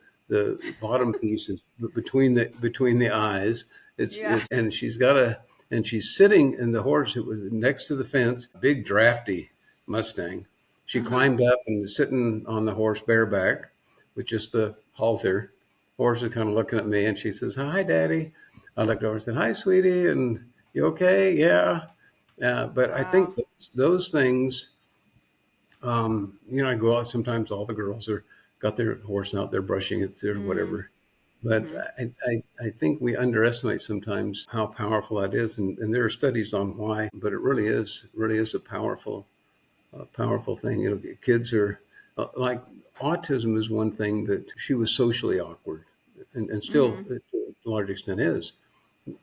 bottom piece is between the eyes. Yeah. And she's sitting in the horse. It was next to the fence, big drafty Mustang. She Uh-huh. climbed up and was sitting on the horse bareback with just the halter. Horse is kind of looking at me, and she says, "Hi, Daddy." I looked over and said, "Hi, sweetie, and you okay?" "Yeah." But I think Wow. those things, I go out sometimes. All the girls are got their horse out there brushing it or Mm. whatever. But Mm-hmm. I think we underestimate sometimes how powerful that is, and there are studies on why. But it really is a powerful thing. Kids are like autism is one thing that she was socially awkward, and still Mm-hmm. to a large extent is.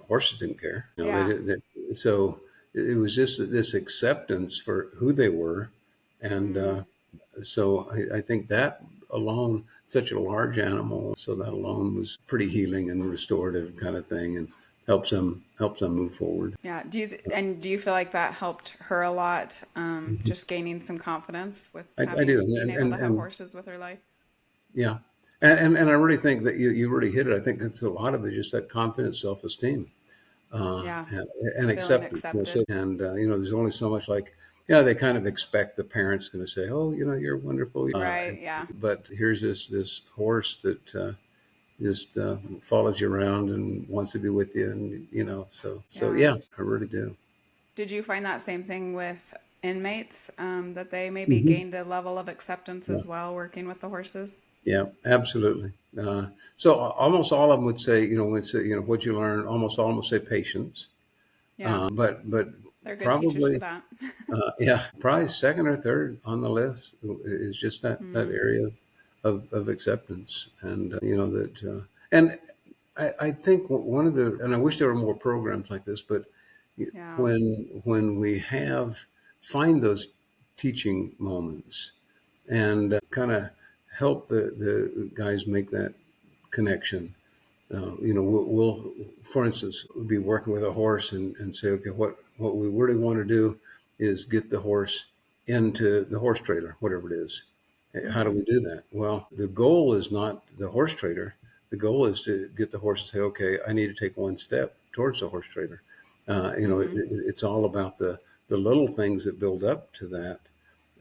Horses didn't care. They Yeah. didn't. So it was just this acceptance for who they were, and Mm. so I think that alone, such a large animal, so that alone was pretty healing and restorative kind of thing, and helps them move forward. Yeah. Do you feel like that helped her a lot? Mhm. Just gaining some confidence with I do, being and able and, to have and horses with her life. yeah, and I really think that you really hit it. I think it's a lot of it just that confidence, self esteem, Yeah. and Feeling acceptance. accepted. And there's only so much like they kind of expect the parents going to say, oh, you're wonderful, Right. Yeah. but here's this horse that just follows you around and wants to be with you, and so Yeah. yeah, I really do. Did you find that same thing with inmates, that they maybe Hmm. gained a level of acceptance Yeah, as well working with the horses? yeah, absolutely. So almost all of them would say, would say, what you learn. Almost all of them would say patience, Yeah. but They're good teachers for probably. that. Yeah, probably second or third on the list is just that Mm. area of acceptance, and and I think one of and I wish there were more programs like this, but Yeah. when we find those teaching moments and kind of help the guys make that connection. We'll, for instance, be working with a horse and say, okay, what we really want to do is get the horse into the horse trailer, whatever it is. How do we do that? Well, the goal is not the horse trailer. The goal is to get the horse to say, okay, I need to take one step towards the horse trailer. It's all about the little things that build up to that,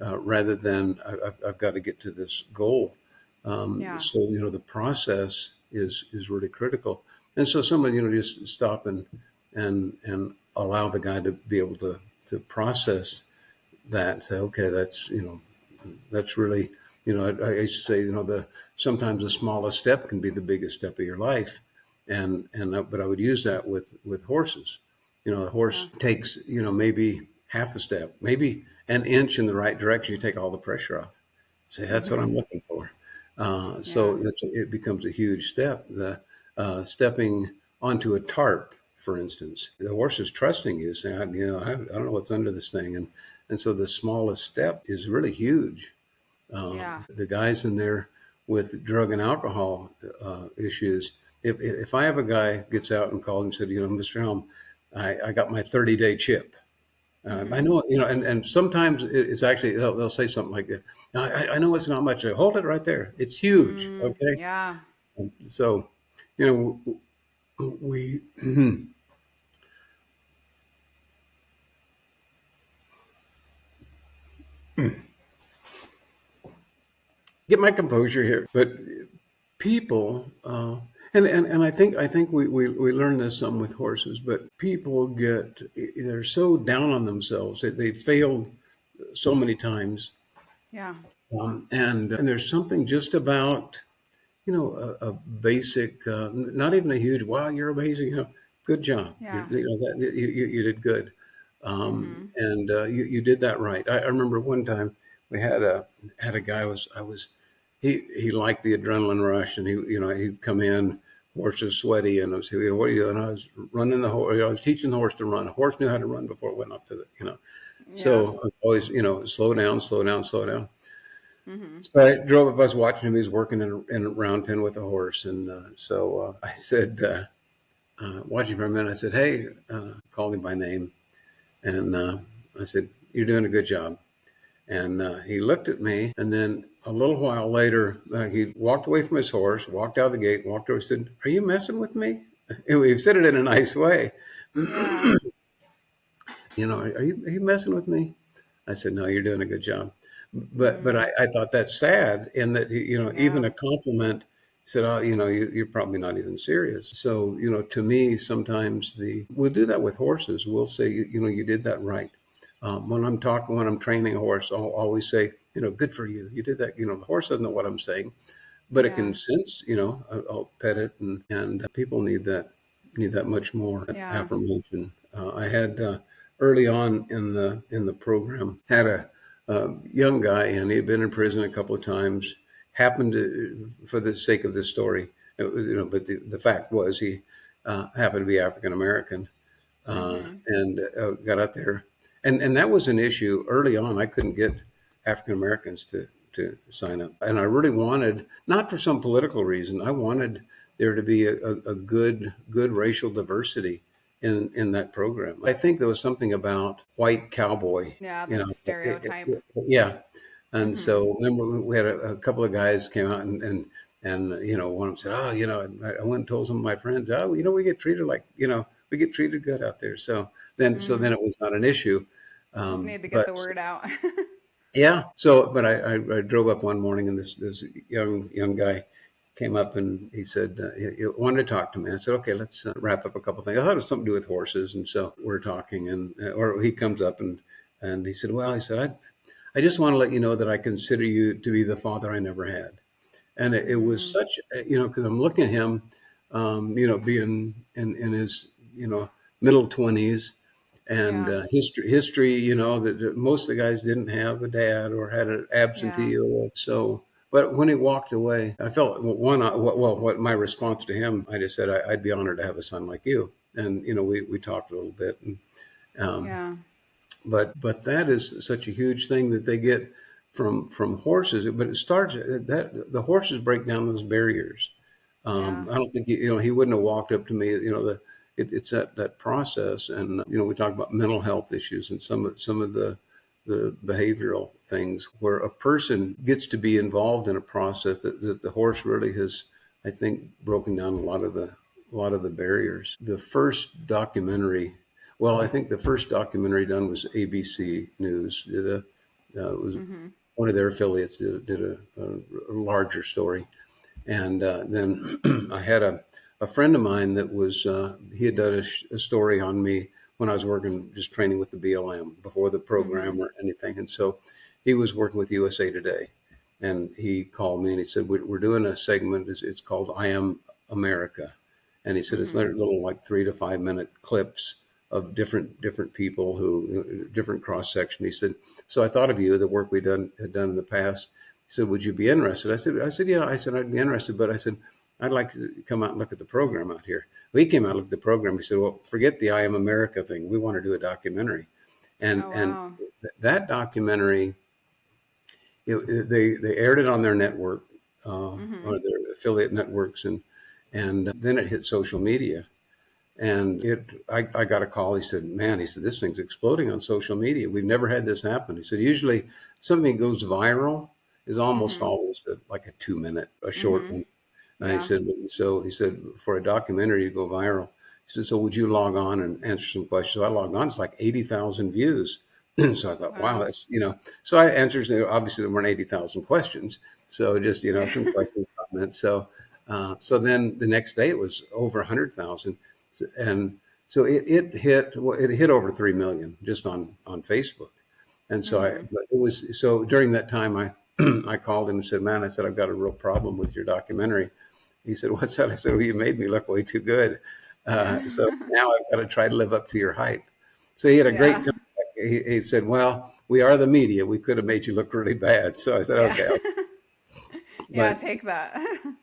rather than I've got to get to this goal. So the process is really critical. And so someone just stop and allow the guy to be able to process that. Say, okay, that's really, I used to say, sometimes the smallest step can be the biggest step of your life, but I would use that with horses. The horse takes maybe half a step, maybe an inch in the right direction. You take all the pressure off. Say, that's what I'm looking for. So it becomes a huge step. The stepping onto a tarp, for instance, the horse is trusting you, saying, I don't know what's under this thing, and so the smallest step is really huge. The guys in there with drug and alcohol issues. If I have a guy gets out and called and said, Mr. Helm, I got my 30-day chip. I know, and sometimes it's actually, they'll say something like that. Now, I know it's not much. Hold it right there. It's huge. Okay. Yeah. So, we, get my composure here, but people, and I think we learn this some with horses, but people they're so down on themselves that they failed so many times. Yeah. And there's something just about, a basic, not even a huge, wow, you're amazing, good job. Yeah. You did good. And you did that right. I remember one time we had a guy he liked the adrenaline rush, and he'd come in, horse is sweaty, and I was, what are you doing? I was running the horse. I was teaching the horse to run. A horse knew how to run before it went up to So I always, slow down, slow down, slow down. So I drove up. I was watching him. He was working in a round pen with a horse, and so I said, watching for a minute, I said, "Hey," called him by name, and I said, "You're doing a good job." And he looked at me, and then a little while later, he walked away from his horse, walked out the gate, walked over, said, "Are you messing with me?" He said it in a nice way. Are you messing with me? I said, "No, you're doing a good job." But I thought that's sad, in that even a compliment. He said, "Oh, you're probably not even serious." So to me, sometimes we'll do that with horses. We'll say, you did that right. When I'm training a horse, I'll always say, good for you. You did that. The horse doesn't know what I'm saying, but it can sense. I'll pet it, and people need that much more affirmation. I had early on in the program had a young guy, and he had been in prison a couple of times. Happened to, for the sake of this story, but the fact was he happened to be African American, and got out there. And that was an issue early on. I couldn't get African Americans to sign up. And I really wanted, not for some political reason, I wanted there to be a good racial diversity in that program. I think there was something about white cowboy. Yeah, the stereotype. Yeah. And so remember, we had a couple of guys came out and one of them said, "Oh, I went and told some of my friends, oh, we get treated we get treated good out there." So then it was not an issue. Just need to get the word out. Yeah. So, but I drove up one morning, and this young guy came up, and he said he wanted to talk to me. I said, "Okay, let's wrap up a couple of things." I thought it was something to do with horses, and so we're talking, and or he comes up and he said, "Well," he said, I just want to let you know that I consider you to be the father I never had." And it was such, because I'm looking at him, being in his middle 20s. And history, that most of the guys didn't have a dad or had an absentee or so. But when he walked away, I felt what my response to him, I just said, I'd be honored to have a son like you. And we talked a little bit. And, but that is such a huge thing that they get from horses, but it starts that the horses break down those barriers. Yeah. I don't think he wouldn't have walked up to me. It's that process, and we talk about mental health issues and some of the behavioral things where a person gets to be involved in a process that the horse really has, I think, broken down a lot of the barriers. The first documentary, well, I think the first documentary done was ABC News. It was one of their affiliates did a larger story. And then I had a friend of mine that was, he had done a story on me when I was working, just training with the BLM before the program or anything. And so he was working with USA Today. And he called me and he said, we're doing a segment. It's called I Am America. And he said, it's little like 3 to 5 minute clips of different people who, different cross section. He said, so I thought of you, the work had done in the past. He said, would you be interested? I said, yeah. I said, I'd be interested, but I said, I'd like to come out and look at the program out here. Well, he came out and looked at the program. He said, well, forget the I Am America thing. We want to do a documentary. And Oh, wow. and that documentary, they aired it on their network, or their affiliate networks, and then it hit social media. And I got a call. He said, man, this thing's exploding on social media. We've never had this happen. He said, usually something goes viral is almost always like a 2 minute, a short one. And he said, for a documentary to go viral, he said, so would you log on and answer some questions? So I logged on. It's like 80,000 views. So I thought, wow, that's, so I answered, obviously there weren't 80,000 questions. So just, some questions, comments. So then the next day it was over 100,000. And so it hit over 3 million just on Facebook. And so so during that time I called him and said, man, I said, I've got a real problem with your documentary. He said, what's that? I said, well, you made me look way too good. So now I've got to try to live up to your hype. So he had a great, he said, well, we are the media. We could have made you look really bad. So I said, okay. Yeah, take that.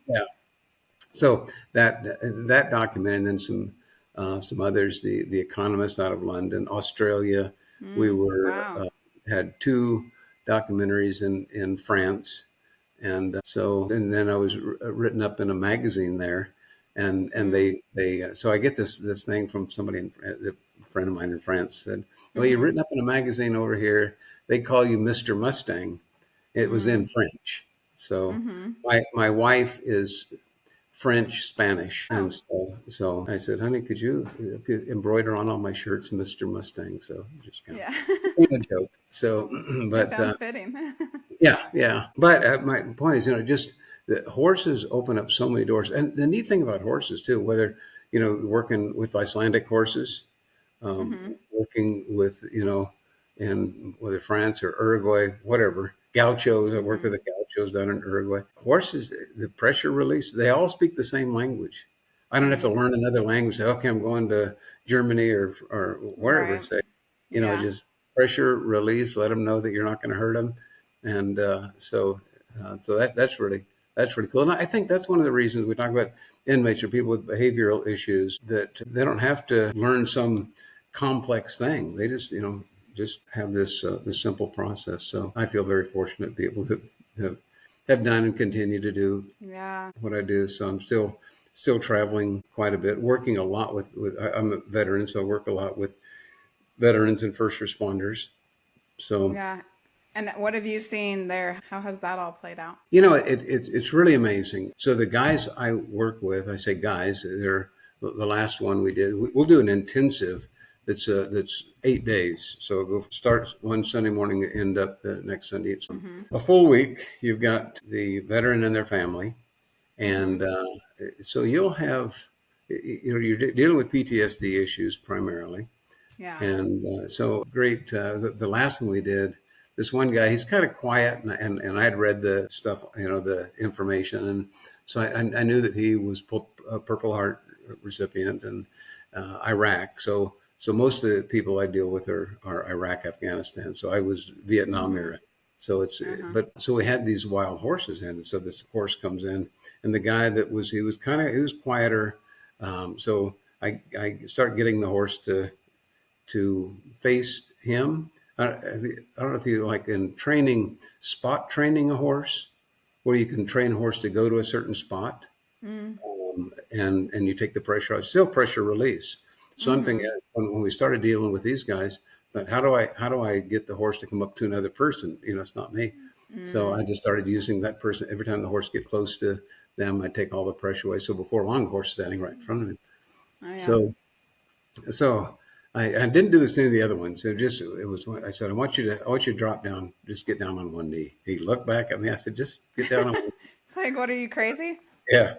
Yeah. So that document, and then some others, the Economist out of London, Australia. We were had 2 documentaries in France, and then I was written up in a magazine there, and they so I get this thing from somebody, a friend of mine in France said, well, you're written up in a magazine over here. They call you Mr. Mustang. It was in French. So my wife is French, Spanish. And so I said, honey, could you embroider on all my shirts, Mr. Mustang? So just kind of a joke. So, but that sounds fitting. yeah. But my point is, just the horses open up so many doors. And the neat thing about horses too, whether, working with Icelandic horses, working with, in whether France or Uruguay, whatever, gauchos, I work with the gauchos down in Uruguay. Horses, the pressure release, they all speak the same language. I don't have to learn another language. Say, okay, I'm going to Germany or wherever. Say, just pressure release. Let them know that you're not going to hurt them, and so that's really cool. And I think that's one of the reasons we talk about inmates or people with behavioral issues, that they don't have to learn some complex thing. They just have this simple process. So I feel very fortunate to be able to have done and continue to do what I do. So I'm still traveling quite a bit, working a lot with I'm a veteran, so I work a lot with veterans and first responders. So And what have you seen there? How has that all played out? It's really amazing. So the guys I work with, I say guys, they're the last one we did. We'll do an intensive that's 8 days. So we'll start one Sunday morning and end up the next Sunday. It's a full week. You've got the veteran and their family, and so you'll have, you're dealing with PTSD issues primarily. Yeah. And so great. The last one we did, this one guy, he's kind of quiet, and I had read the stuff, the information, and so I knew that he was a Purple Heart recipient and Iraq. So most of the people I deal with are Iraq, Afghanistan. So I was Vietnam era. So it's so we had these wild horses in. So this horse comes in, and the guy that he was quieter. So I start getting the horse to face him, I don't know if you like in training, spot training a horse, where you can train a horse to go to a certain spot, Mm. and you take the pressure off, still pressure release. So I'm thinking, Mm-hmm. when we started dealing with these guys, that how do I get the horse to come up to another person? It's not me. So I Mm. just started using that person. Every time the horse get close to them, I take all the pressure away. So before long, the horse is standing right in front of him. Oh yeah. So I didn't do this to any of the other ones. It was, I said, I want you to drop down, just get down on one knee. He looked back at me. I said, just get down on one. It's like, what, are you crazy? Yeah.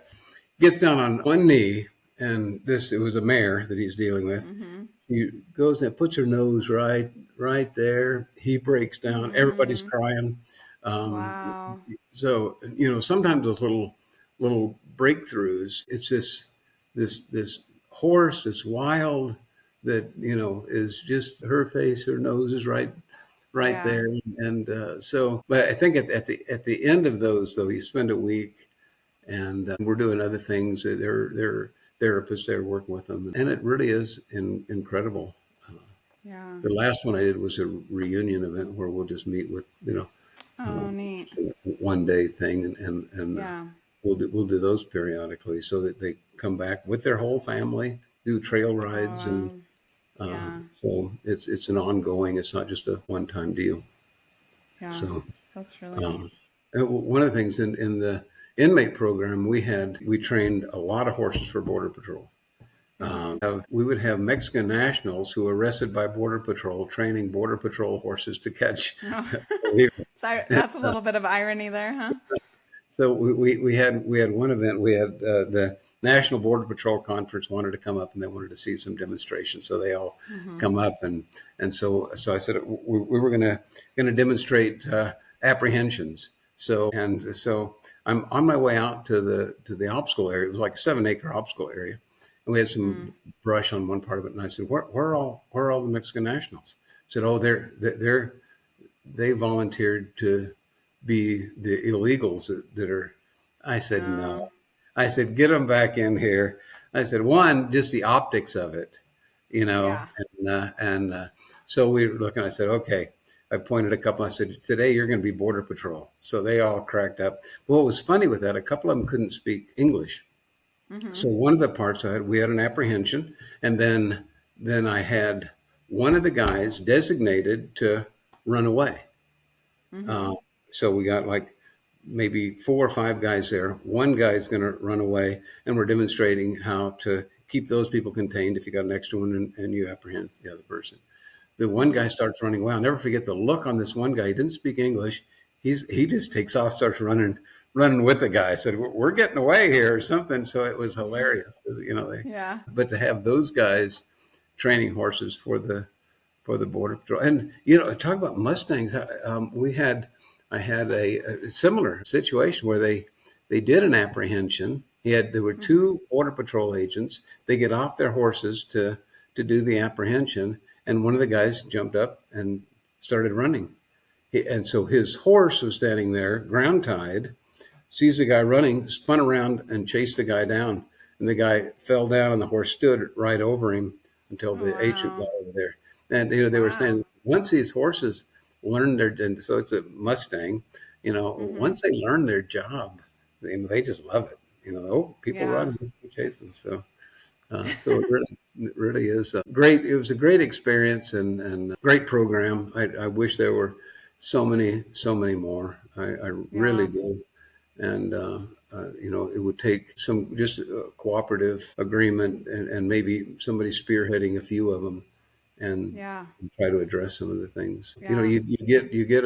Gets down on one knee, and it was a mare that he's dealing with. Mm-hmm. He goes and puts her nose right there. He breaks down. Everybody's Mm. crying. Um, Wow. so sometimes those little breakthroughs. It's this horse that's wild, that is just her face, her nose is right Yeah. there, and but I think at the end of those, though, you spend a week, and we're doing other things. They're therapists there working with them, and it really is incredible. Yeah. The last one I did was a reunion event where we'll just meet with Oh, neat. one day thing, and Yeah. we'll do those periodically, so that they come back with their whole family, do trail rides, and Oh, yeah. so it's an ongoing. It's not just a one time deal. Yeah. So. That's really neat. Um, One of the things in the inmate program, we trained a lot of horses for Border Patrol. We would have Mexican nationals who were arrested by Border Patrol training Border Patrol horses to catch. Oh. So that's a little bit of irony there, huh? So we had one event. We had the National Border Patrol Conference wanted to come up, and they wanted to see some demonstrations. So they all Mm-hmm. come up, and so I said we were gonna demonstrate apprehensions. So I'm on my way out to the obstacle area. It was like a 7-acre obstacle area, and we had Mm. some brush on one part of it. And I said, where are all the Mexican nationals? I said, oh, they volunteered to be the illegals that are. I said, Oh, no. I said, get them back in here. I said, one, just the optics of it, yeah. and so we were looking. I said, okay. I pointed a couple. I said, today you're going to be Border Patrol. So they all cracked up. But what was funny with that, a couple of them couldn't speak English. Mm-hmm. So one of the parts we had an apprehension, and then I had one of the guys designated to run away. Mm-hmm. Uh, so we got like maybe 4 or 5 guys there. One guy's going to run away, and we're demonstrating how to keep those people contained if you got an extra one, and you apprehend the other person. The one Mm-hmm. guy starts running away. I'll never forget the look on this one guy. He didn't speak English. He just takes off, starts running with the guy. I said, "We're getting away here," or something. So it was hilarious, Yeah. but to have those guys training horses for the Border Patrol. And talk about Mustangs. I had a similar situation where they did an apprehension. There were Mm-hmm. 2 Border Patrol agents. They get off their horses to do the apprehension, and one of the guys jumped up and started running. And so his horse was standing there, ground tied, sees the guy running, spun around and chased the guy down. And the guy fell down, and the horse stood right over him until Oh, the agent got wow. over there. And they were Wow. saying, once these horses learn and so it's a Mustang, Mm-hmm. once they learn their job, they just love it. Oh, people Yeah. run, we chase them. So it really is great. It was a great experience, and great program. I wish there were so many more. I really Yeah. do. And it would take some just a cooperative agreement, and maybe somebody spearheading a few of them, and Yeah. try to address some of the things. Yeah. You get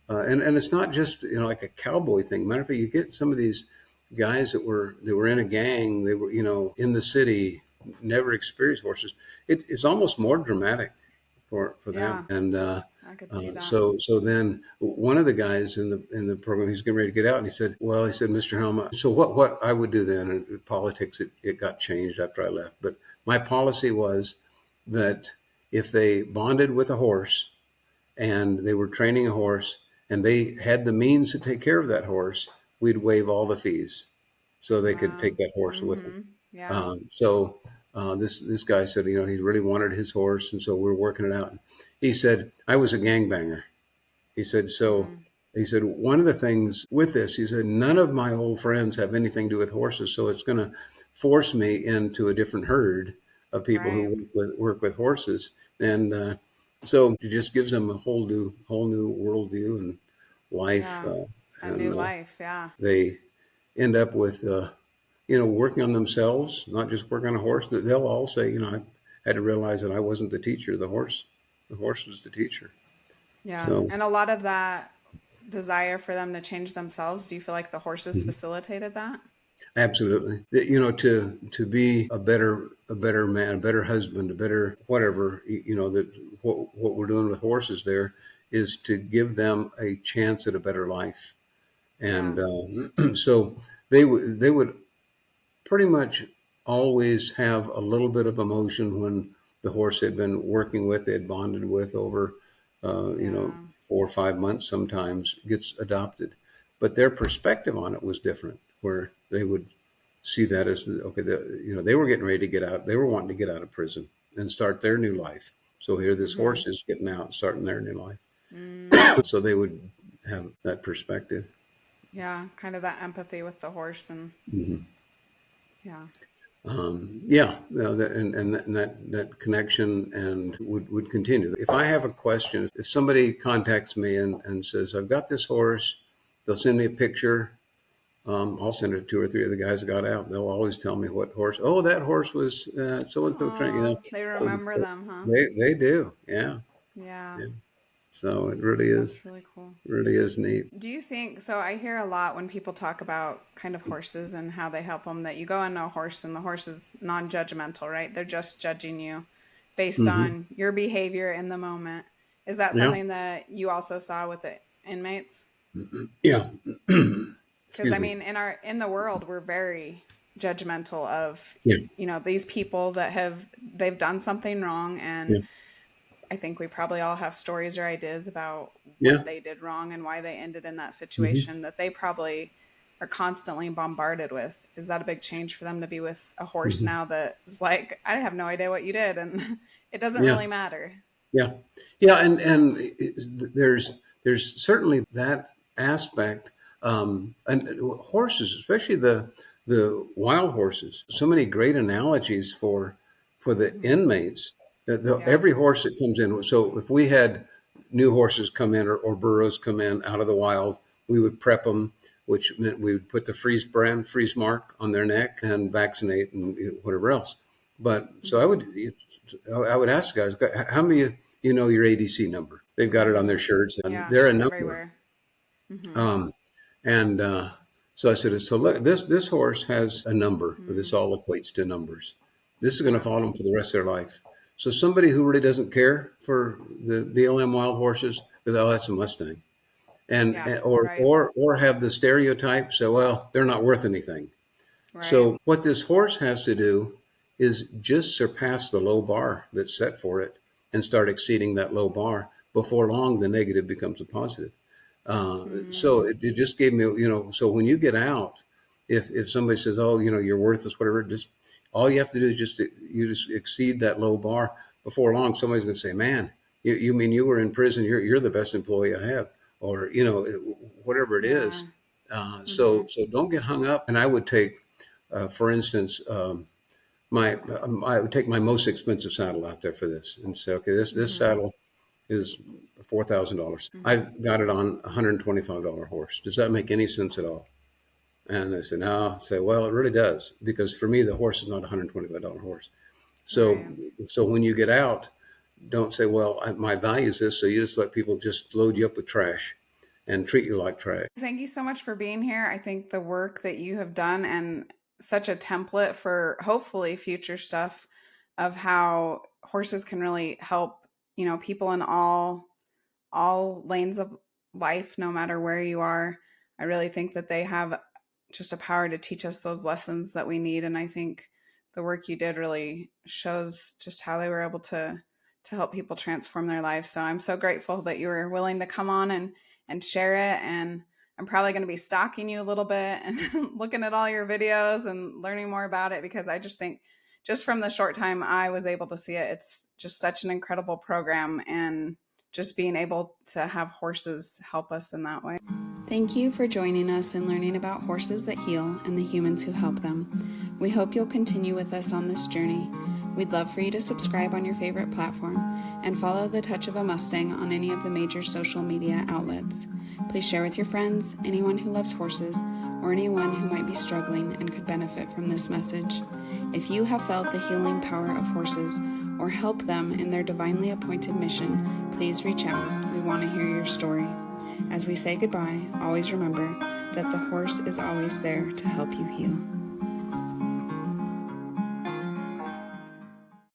and it's not just like a cowboy thing. Matter of fact, you get some of these guys that were in a gang. They were in the city, never experienced horses. It's almost more dramatic for them. Yeah. And I could see that. so then one of the guys in the program, he's getting ready to get out, and he said, Mr. Helm, so what I would do then, and politics, it got changed after I left, but my policy was that if they bonded with a horse and they were training a horse and they had the means to take care of that horse, we'd waive all the fees so they could Wow. take that horse with them. Mm-hmm. Yeah. So this guy said, he really wanted his horse, and so we were working it out. He said, I was a gangbanger. He said, one of the things with this, he said, none of my old friends have anything to do with horses, so it's going to force me into a different herd of people who work with horses. And so it just gives them a whole new worldview and life. New life, yeah. They end up with, working on themselves, not just working on a horse. They'll all say, I had to realize that I wasn't the teacher. The horse was the teacher. Yeah. So, and a lot of that desire for them to change themselves, do you feel like the horses facilitated that? Absolutely. To be a better man, a better husband, a better whatever, that what we're doing with horses there is to give them a chance at a better life. And so they would pretty much always have a little bit of emotion when the horse they'd been working with, they'd bonded with over 4 or 5 months sometimes, gets adopted. But their perspective on it was different, where they would see that as, okay, they were getting ready to get out. They were wanting to get out of prison and start their new life. So here this horse is getting out and starting their new life. So they would have that perspective. Yeah, kind of that empathy with the horse. And yeah. That connection and would continue. If I have a question, if somebody contacts me and says, I've got this horse, they'll send me a picture. I'll send it to 2 or 3 of the guys that got out. They'll always tell me what horse. Oh, that horse was so-and-so trained. They remember them, huh? They do. Yeah. Yeah. So it really is. That's really cool. Really is neat. Do you think, so I hear a lot when people talk about kind of horses and how they help them, that you go into a horse and the horse is non-judgmental, right? They're just judging you based on your behavior in the moment. Is that something that you also saw with the inmates? Yeah. Because I mean, in the world, we're very judgmental of, these people that they've done something wrong. And I think we probably all have stories or ideas about what they did wrong and why they ended in that situation that they probably are constantly bombarded with. Is that a big change for them to be with a horse now that is like, I have no idea what you did, and it doesn't really matter? Yeah. And there's certainly that aspect. And horses, especially the wild horses, so many great analogies for the inmates. Every horse that comes in. So if we had new horses come in or burros come in out of the wild, we would prep them, which meant we would put the freeze mark on their neck and vaccinate and whatever else. But so I would ask the guys, how many of you know your ADC number? They've got it on their shirts. And they're a number. Everywhere. So I said, so look, this horse has a number. This all equates to numbers. This is going to follow them for the rest of their life. So somebody who really doesn't care for the BLM wild horses, goes, oh, that's a Mustang, or have the stereotype. So, well, they're not worth anything. Right. So what this horse has to do is just surpass the low bar that's set for it and start exceeding that low bar. Before long, the negative becomes a positive. So it just gave me, so when you get out, if somebody says, oh, you're worthless, whatever, just all you have to do is just exceed that low bar. Before long, somebody's going to say, man, you mean you were in prison? You're the best employee I have, or, whatever it is. So don't get hung up. And I would take, for instance, I would take my most expensive saddle out there for this and say, okay, this saddle is $4,000. I got it on a $125 horse. Does that make any sense at all? And I said, no. I say, well, it really does, because for me, the horse is not a $125 horse. So, so when you get out, don't say, well, my value is this. So you just let people just load you up with trash and treat you like trash. Thank you so much for being here. I think the work that you have done, and such a template for hopefully future stuff of how horses can really help, people in all lanes of life, no matter where you are. I really think that they have just a power to teach us those lessons that we need. And I think the work you did really shows just how they were able to help people transform their lives. So I'm so grateful that you were willing to come on and share it. And I'm probably going to be stalking you a little bit and looking at all your videos and learning more about it, because I just think just from the short time I was able to see it, it's just such an incredible program, and just being able to have horses help us in that way. Thank you for joining us in learning about horses that heal and the humans who help them. We hope you'll continue with us on this journey. We'd love for you to subscribe on your favorite platform and follow The Touch of a Mustang on any of the major social media outlets. Please share with your friends, anyone who loves horses, or anyone who might be struggling and could benefit from this message. If you have felt the healing power of horses or help them in their divinely appointed mission, please reach out. We want to hear your story. As we say goodbye, always remember that the horse is always there to help you heal.